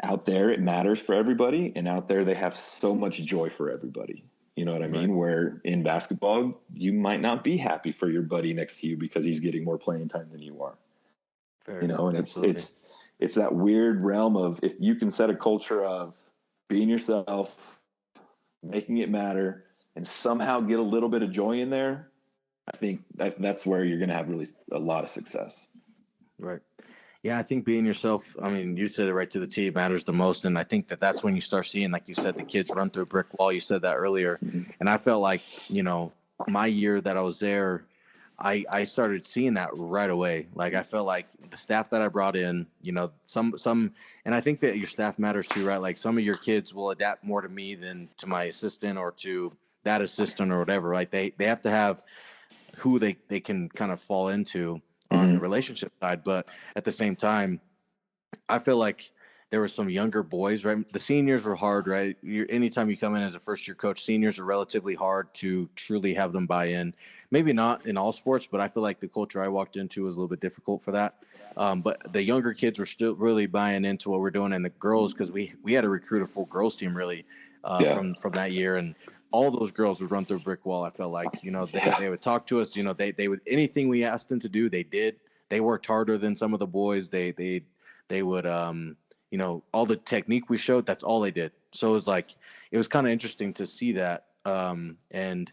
[SPEAKER 4] out there it matters for everybody, and out there they have so much joy for everybody. You know what I mean?
[SPEAKER 1] Right.
[SPEAKER 4] Where in basketball you might not be happy for your buddy next to you because he's getting more playing time than you are.
[SPEAKER 1] Fair.
[SPEAKER 4] And
[SPEAKER 1] Absolutely.
[SPEAKER 4] it's that weird realm of, if you can set a culture of being yourself, making it matter, and somehow get a little bit of joy in there, I think that's where you're going to have really a lot of success.
[SPEAKER 1] Right. Yeah, I think being yourself, I mean, you said it right to the T, matters the most. And I think that's when you start seeing, like you said, the kids run through a brick wall. You said that earlier.
[SPEAKER 4] Mm-hmm.
[SPEAKER 1] And I felt like, my year that I was there, I started seeing that right away. Like, I felt like the staff that I brought in, some, and I think that your staff matters too, right? Like, some of your kids will adapt more to me than to my assistant or to that assistant or whatever. Like, they have to have who they can kind of fall into on the relationship side. But at the same time, I feel like there were some younger boys, right? The seniors were hard, right? Anytime you come in as a first year coach, seniors are relatively hard to truly have them buy in. Maybe not in all sports, but I feel like the culture I walked into was a little bit difficult for that. But the younger kids were still really buying into what we're doing, and the girls, because we had to recruit a full girls team really from that year, and all those girls would run through a brick wall. I felt like, they would talk to us, they would, anything we asked them to do, they did. They worked harder than some of the boys. They would, all the technique we showed, that's all they did. So it was kind of interesting to see that. And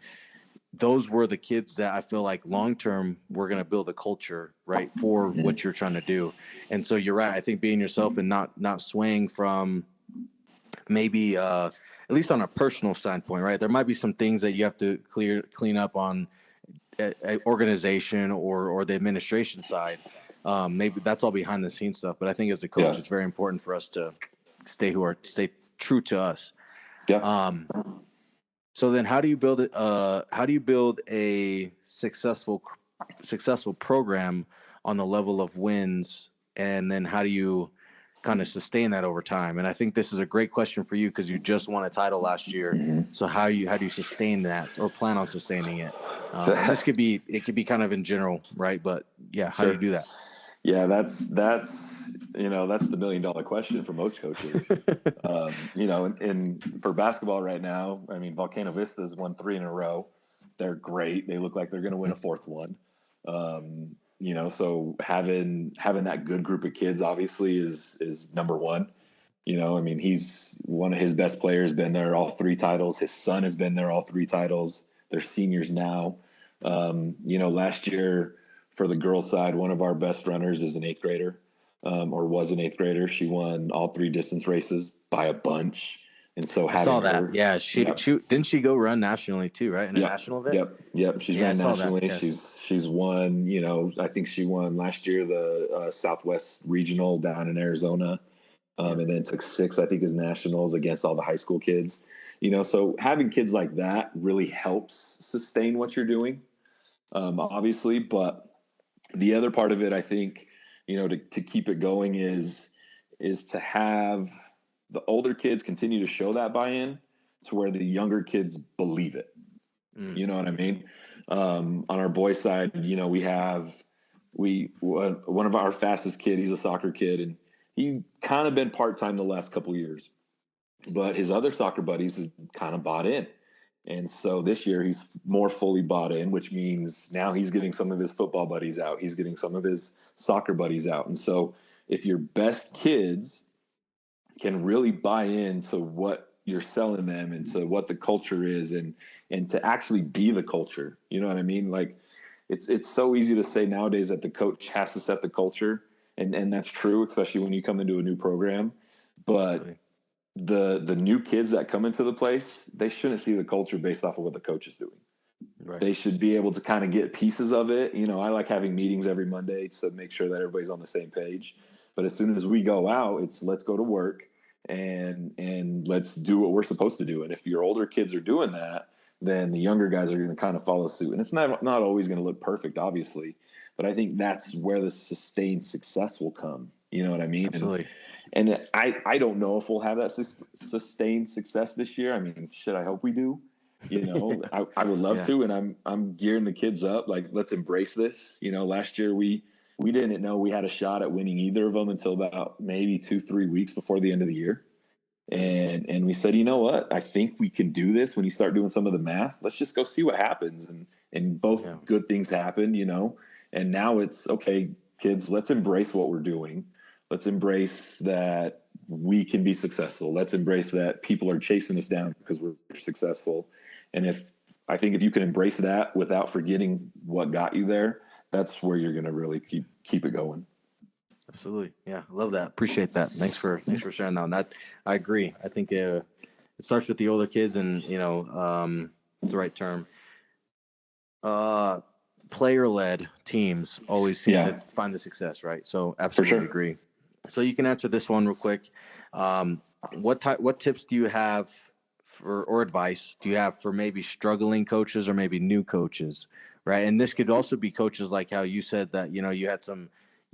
[SPEAKER 1] those were the kids that I feel like long-term we're going to build a culture, right, for what you're trying to do. And so you're right. I think being yourself and not swaying from maybe, at least on a personal standpoint, right? There might be some things that you have to clean up on organization or the administration side. Maybe that's all behind the scenes stuff, but I think as a coach, it's very important for us to stay true to us.
[SPEAKER 4] Yeah.
[SPEAKER 1] So then how do you build it? How do you build a successful program on the level of wins? And then how do you kind of sustain that over time? And I think this is a great question for you because you just won a title last year. So how do you sustain that or plan on sustaining it? And it could be kind of in general, right? But yeah, how do you do that?
[SPEAKER 4] Yeah, that's the $1 million question for most coaches. And for basketball right now, I mean, Volcano Vista's won 3 in a row. They're great. They look like they're going to win a 4th one. So having that good group of kids obviously is number one. I mean, one of his best players been there all 3 titles. His son has been there all 3 titles. They're seniors now. Last year for the girls side, one of our best runners is an 8th grader, or was an 8th grader. She won all 3 distance races by a bunch. And so I saw that.
[SPEAKER 1] Yeah. She didn't she go run nationally too, right? In a national event?
[SPEAKER 4] Yep. She's ran nationally. She's won, I think she won last year, the Southwest Regional down in Arizona. And then took 6, I think, as nationals against all the high school kids. So having kids like that really helps sustain what you're doing, obviously. But the other part of it, I think, to keep it going is to have the older kids continue to show that buy-in to where the younger kids believe it. You know what I mean? On our boys side, one of our fastest kid, he's a soccer kid, and he kind of been part-time the last couple of years, but his other soccer buddies have kind of bought in. And so this year he's more fully bought in, which means now he's getting some of his football buddies out. He's getting some of his soccer buddies out. And so if your best kids can really buy into what you're selling them into what the culture is, and to actually be the culture. You know what I mean? Like it's so easy to say nowadays that the coach has to set the culture, and that's true, especially when you come into a new program. But the new kids that come into the place, they shouldn't see the culture based off of what the coach is doing.
[SPEAKER 1] Right.
[SPEAKER 4] They should be able to kind of get pieces of it. You know, I like having meetings every Monday to make sure that everybody's on the same page. But as soon as we go out, it's let's go to work and let's do what we're supposed to do. And if your older kids are doing that, then the younger guys are going to kind of follow suit. And it's not always going to look perfect, obviously, but I think that's where the sustained success will come. You know what I mean?
[SPEAKER 1] Absolutely.
[SPEAKER 4] And I don't know if we'll have that sustained success this year. I mean, shit, I hope we do. You know, I would love to, and I'm gearing the kids up. Like, let's embrace this. You know, last year we didn't know we had a shot at winning either of them until about maybe 2-3 weeks before the end of the year. And we said, you know what? I think we can do this. When you start doing some of the math, let's just go see what happens. And both good things happened, you know. And now it's okay, kids, let's embrace what we're doing. Let's embrace that we can be successful. Let's embrace that people are chasing us down because we're successful. And I think if you can embrace that without forgetting what got you there, that's where you're going to really keep it going.
[SPEAKER 1] Absolutely. Yeah. I love that. Appreciate that. Thanks for sharing that. And that, I agree. I think it starts with the older kids, and, you know, the right term. Player-led teams always seem to find the success, right? So absolutely agree. So you can answer this one real quick. What tips do you have or advice do you have for maybe struggling coaches or maybe new coaches, right? And this could also be coaches like how you said that, you know, you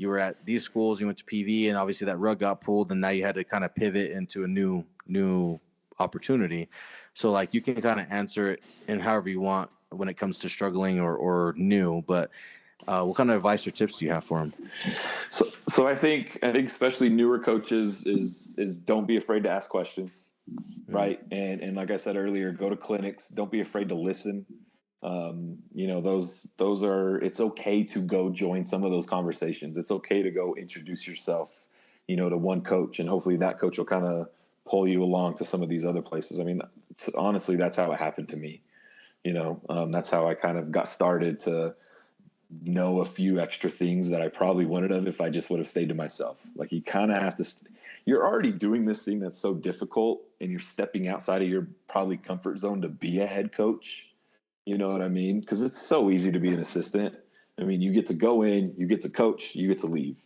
[SPEAKER 1] were at these schools, you went to PV, and obviously that rug got pulled, and now you had to kind of pivot into a new opportunity. So like you can kind of answer it in however you want when it comes to struggling or new, but what kind of advice or tips do you have for them?
[SPEAKER 4] So I think especially newer coaches is don't be afraid to ask questions, right? And like I said earlier, go to clinics. Don't be afraid to listen. You know, those are, it's okay to go join some of those conversations. It's okay to go introduce yourself, you know, to one coach, and hopefully that coach will kind of pull you along to some of these other places. I mean, honestly, that's how it happened to me. You know, that's how I kind of got started to know a few extra things that I probably wouldn't have if I just would have stayed to myself. Like, you kind of have to, you're already doing this thing that's so difficult, and you're stepping outside of your probably comfort zone to be a head coach. You know what I mean? Because it's so easy to be an assistant. I mean, you get to go in, you get to coach, you get to leave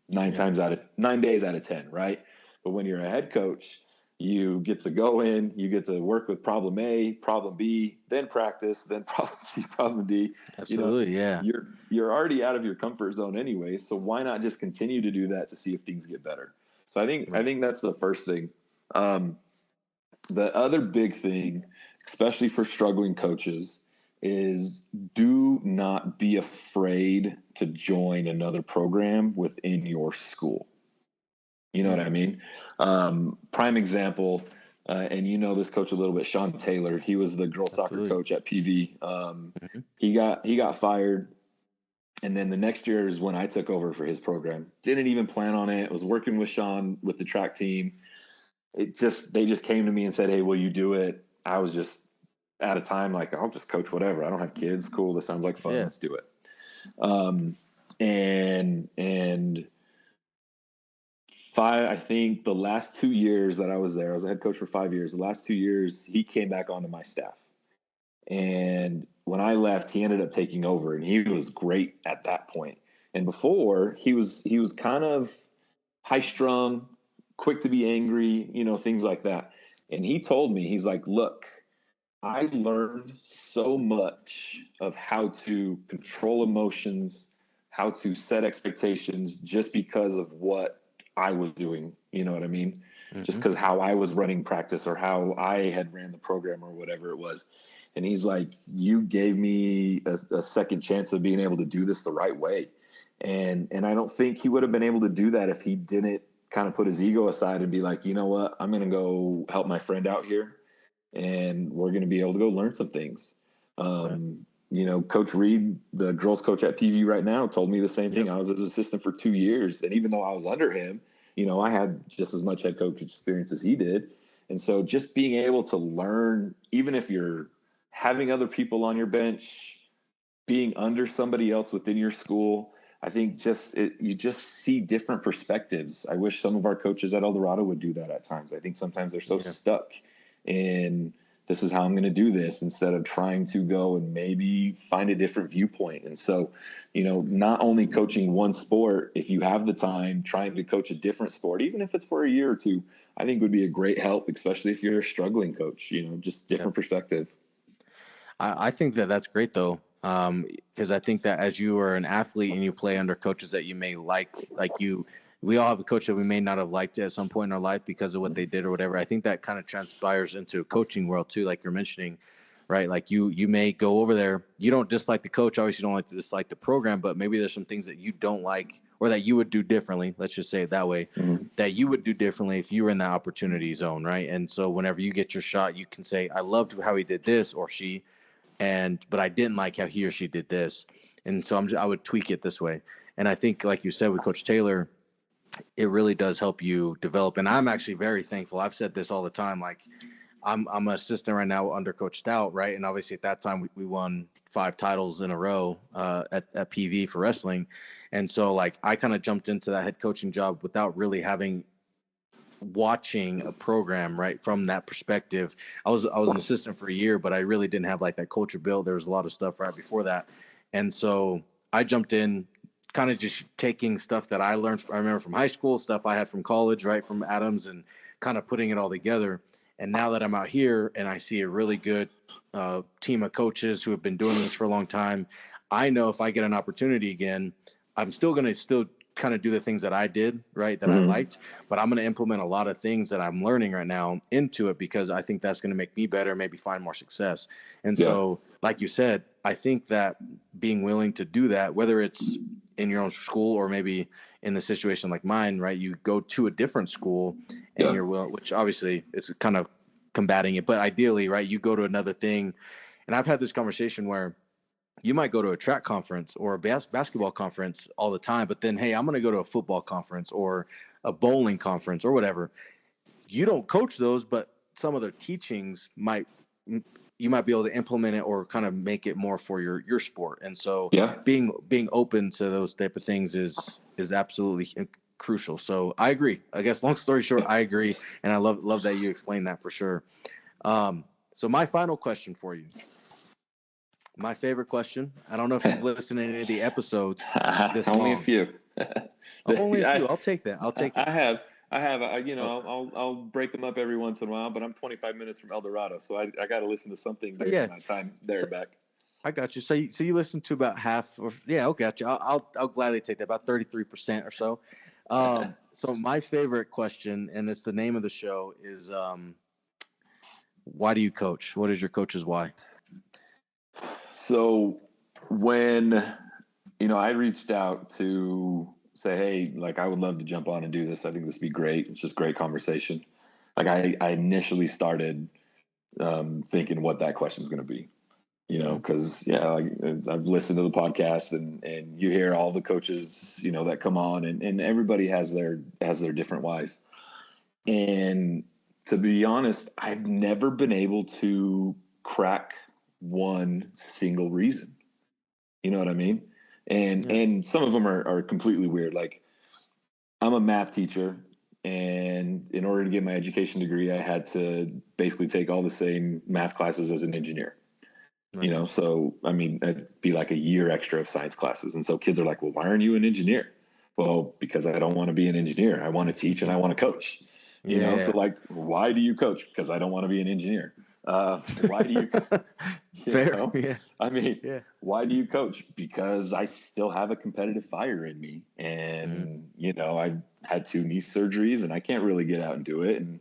[SPEAKER 4] 9 days out of 10, right? But when you're a head coach, you get to go in, you get to work with problem A, problem B, then practice, then problem C, problem D.
[SPEAKER 1] Absolutely,
[SPEAKER 4] you know, you're already out of your comfort zone anyway, so why not just continue to do that to see if things get better? So I think that's the first thing. The other big thing, especially for struggling coaches, is do not be afraid to join another program within your school. You know what I mean? Prime example, and you know this coach a little bit, Sean Taylor. He was the girls soccer coach at PV. He got fired, and then the next year is when I took over for his program. Didn't even plan on it. Was working with Sean with the track team. They just came to me and said, "Hey, will you do it?" I was just at a time like, I'll just coach whatever. I don't have kids. Cool. This sounds like fun. Let's do it. I think the last 2 years that I was there, I was a head coach for 5 years. The last 2 years, he came back onto my staff. And when I left, he ended up taking over, and he was great at that point. And before, he was kind of high strung, quick to be angry, you know, things like that. And he told me, he's like, look, I learned so much of how to control emotions, how to set expectations just because of what I was doing. You know what I mean? Just because how I was running practice or how I had ran the program or whatever it was. And he's like, you gave me a second chance of being able to do this the right way. And I don't think he would have been able to do that if he didn't kind of put his ego aside and be like, you know what, I'm going to go help my friend out here, and we're going to be able to go learn some things. You know, Coach Reed, the girls coach at PV right now, told me the same thing. I was his assistant for 2 years. And even though I was under him, you know, I had just as much head coach experience as he did. And so just being able to learn, even if you're having other people on your bench, being under somebody else within your school, I think you just see different perspectives. I wish some of our coaches at Eldorado would do that at times. I think sometimes they're so stuck in, this is how I'm going to do this, instead of trying to go and maybe find a different viewpoint. And so, not only coaching one sport, if you have the time, trying to coach a different sport, even if it's for a year or two, I think would be a great help, especially if you're a struggling coach, just different perspective.
[SPEAKER 1] I think that's great though. Because I think that as you are an athlete and you play under coaches that you may like we all have a coach that we may not have liked at some point in our life because of what they did or whatever. I think that kind of transpires into a coaching world too, like you're mentioning, right? Like you may go over there, you don't dislike the coach, obviously you don't like to dislike the program, but maybe there's some things that you don't like or that you would do differently. Let's just say it that way, that you would do differently if you were in the opportunity zone, right? And so whenever you get your shot, you can say, I loved how he did this or she, but I didn't like how he or she did this. And so I would tweak it this way. And I think, like you said, with Coach Taylor, it really does help you develop. And I'm actually very thankful. I've said this all the time. Like I'm an assistant right now under Coach Stout, right? And obviously at that time we won 5 titles in a row at PV for wrestling. And so like I kind of jumped into that head coaching job without really watching a program right from that perspective. I was an assistant for a year, but I really didn't have like that culture built. There was a lot of stuff right before that. And so I jumped in kind of just taking stuff that I remember from high school, stuff I had from college, right, from Adams, and kind of putting it all together. And now that I'm out here and I see a really good team of coaches who have been doing this for a long time, I know if I get an opportunity again, I'm still going to kind of do the things that I did, right, that I liked, but I'm going to implement a lot of things that I'm learning right now into it because I think that's going to make me better, maybe find more success. And so, like you said, I think that being willing to do that, whether it's in your own school or maybe in the situation like mine, right, you go to a different school and you're willing, which obviously is kind of combating it, but ideally, right, you go to another thing. And I've had this conversation where you might go to a track conference or a basketball conference all the time, but then, hey, I'm going to go to a football conference or a bowling conference or whatever. You don't coach those, but some of their teachings you might be able to implement it or kind of make it more for your sport. And so being open to those type of things is absolutely crucial. So I agree. I guess long story short, I agree. And I love that you explained that for sure. So my final question for you. My favorite question. I don't know if you've listened to any of the episodes.
[SPEAKER 4] Only a few.
[SPEAKER 1] Only a few. I'll take that.
[SPEAKER 4] I have. I'll break them up every once in a while, but I'm 25 minutes from Eldorado, so I got to listen to something during my time there back.
[SPEAKER 1] I got you. So you listen to about half, I'll get you. I'll gladly take that, about 33% or so. So my favorite question, and it's the name of the show, is why do you coach? What is your coach's why?
[SPEAKER 4] So when, I reached out to say, hey, like I would love to jump on and do this. I think this would be great. It's just great conversation. Like I initially started thinking what that question is going to be, because I've listened to the podcast and you hear all the coaches, that come on and everybody has their different whys. And to be honest, I've never been able to crack one single reason. You know what I mean? And some of them are completely weird. Like I'm a math teacher, and in order to get my education degree, I had to basically take all the same math classes as an engineer. Right. So I mean, it'd be like a year extra of science classes. And so kids are like, well, why aren't you an engineer? Well, because I don't want to be an engineer. I want to teach and I want to coach. So like, why do you coach? Because I don't want to be an engineer. Why do you
[SPEAKER 1] Fair. Yeah.
[SPEAKER 4] I mean, why do you coach? Because I still have a competitive fire in me, and I've had 2 knee surgeries and I can't really get out and do it. And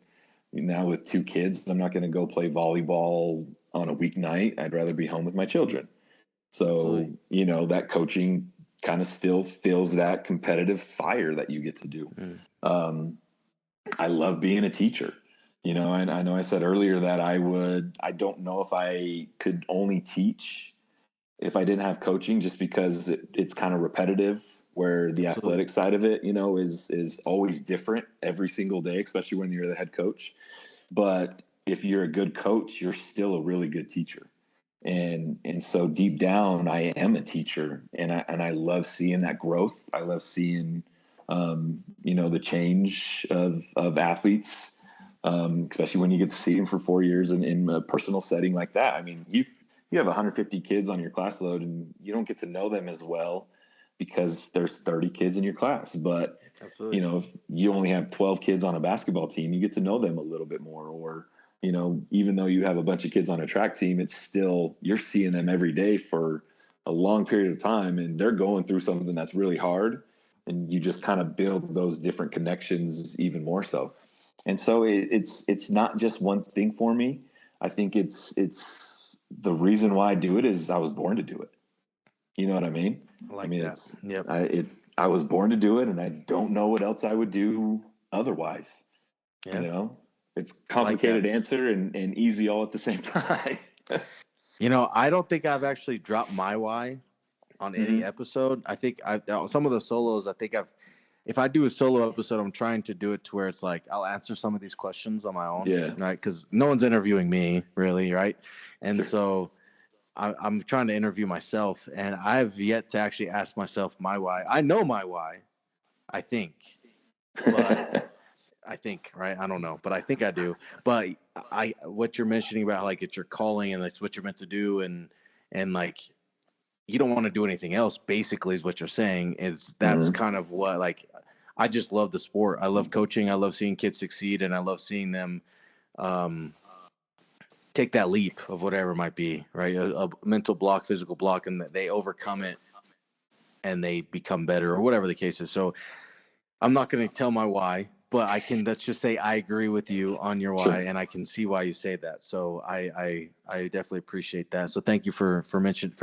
[SPEAKER 4] now with 2 kids, I'm not going to go play volleyball on a weeknight. I'd rather be home with my children. So, that coaching kind of still fills that competitive fire that you get to do. I love being a teacher. And I know I said earlier that I don't know if I could only teach if I didn't have coaching, just because it's kind of repetitive, where the athletic side of it, is always different every single day, especially when you're the head coach. but if you're a good coach, you're still a really good teacher. And so deep down, I am a teacher, and I love seeing that growth. I love seeing, the change of athletes, especially when you get to see them for 4 years in a personal setting like that. I mean, you have 150 kids on your class load, and you don't get to know them as well because there's 30 kids in your class. But
[SPEAKER 1] Absolutely.
[SPEAKER 4] if you only have 12 kids on a basketball team, you get to know them a little bit more. Or even though you have a bunch of kids on a track team, it's still, you're seeing them every day for a long period of time, and they're going through something that's really hard, and you just kind of build those different connections even more so. And so it's not just one thing for me. I think it's the reason why I do it is I was born to do it. You know what I mean?
[SPEAKER 1] I like
[SPEAKER 4] mean,
[SPEAKER 1] that. Yep.
[SPEAKER 4] I was born to do it, and I don't know what else I would do otherwise.
[SPEAKER 1] Yeah.
[SPEAKER 4] It's complicated answer and easy all at the same time.
[SPEAKER 1] I don't think I've actually dropped my why on any episode. I think some of the solos, if I do a solo episode, I'm trying to do it to where it's like I'll answer some of these questions on my own.
[SPEAKER 4] Yeah.
[SPEAKER 1] Right. Because no one's interviewing me, really. Right. And so I'm trying to interview myself, and I've yet to actually ask myself my why. I know my why, I think. But I think, right? I don't know, but I think I do. But what you're mentioning about like it's your calling and it's what you're meant to do, and like you don't want to do anything else, basically, is what you're saying. That's kind of what, like, I just love the sport. I love coaching. I love seeing kids succeed, and I love seeing them take that leap of whatever it might be, right? A mental block, physical block, and they overcome it and they become better, or whatever the case is. So I'm not going to tell my why, but let's just say I agree with you on your why, and I can see why you say that. So I definitely appreciate that. So thank you for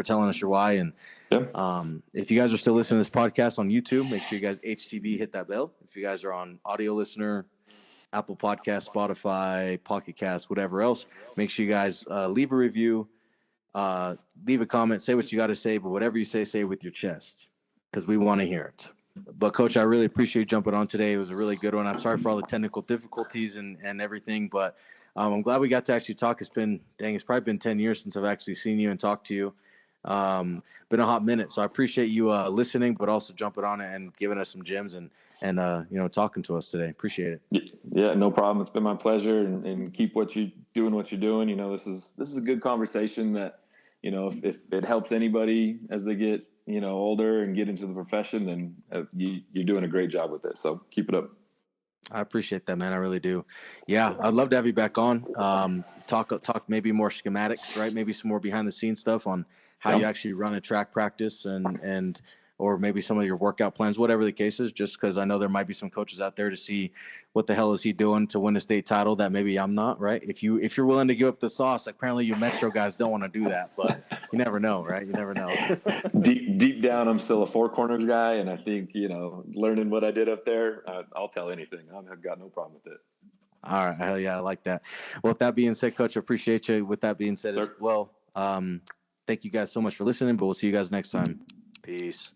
[SPEAKER 1] telling us your why. And if you guys are still listening to this podcast on YouTube, make sure you guys HTV hit that bell. If you guys are on audio listener, Apple Podcasts, Spotify, PocketCasts, whatever else, make sure you guys leave a review, leave a comment, say what you got to say, but whatever you say it with your chest, because we want to hear it. But Coach, I really appreciate you jumping on today. It was a really good one. I'm sorry for all the technical difficulties and everything, but I'm glad we got to actually talk. It's probably been 10 years since I've actually seen you and talked to you. Been a hot minute. So I appreciate you listening, but also jumping on it and giving us some gems and talking to us today. Appreciate it.
[SPEAKER 4] Yeah, no problem. It's been my pleasure, and keep what you're doing. This is a good conversation that, if it helps anybody as they get, older and get into the profession, then you're doing a great job with it. So keep it up.
[SPEAKER 1] I appreciate that, man. I really do. Yeah, I'd love to have you back on. Talk maybe more schematics, right? Maybe some more behind the scenes stuff on how you actually run a track practice and or maybe some of your workout plans, whatever the case is, just because I know there might be some coaches out there to see what the hell is he doing to win a state title that maybe I'm not, right? If you're willing to give up the sauce, apparently you Metro guys don't want to do that, but you never know, right? You never know.
[SPEAKER 4] Deep down, I'm still a four corners guy, and I think, learning what I did up there, I'll tell anything. I've got no problem with it.
[SPEAKER 1] All right. Hell yeah, I like that. Well, with that being said, Coach, I appreciate you. With that being said as well, thank you guys so much for listening, but we'll see you guys next time. Peace.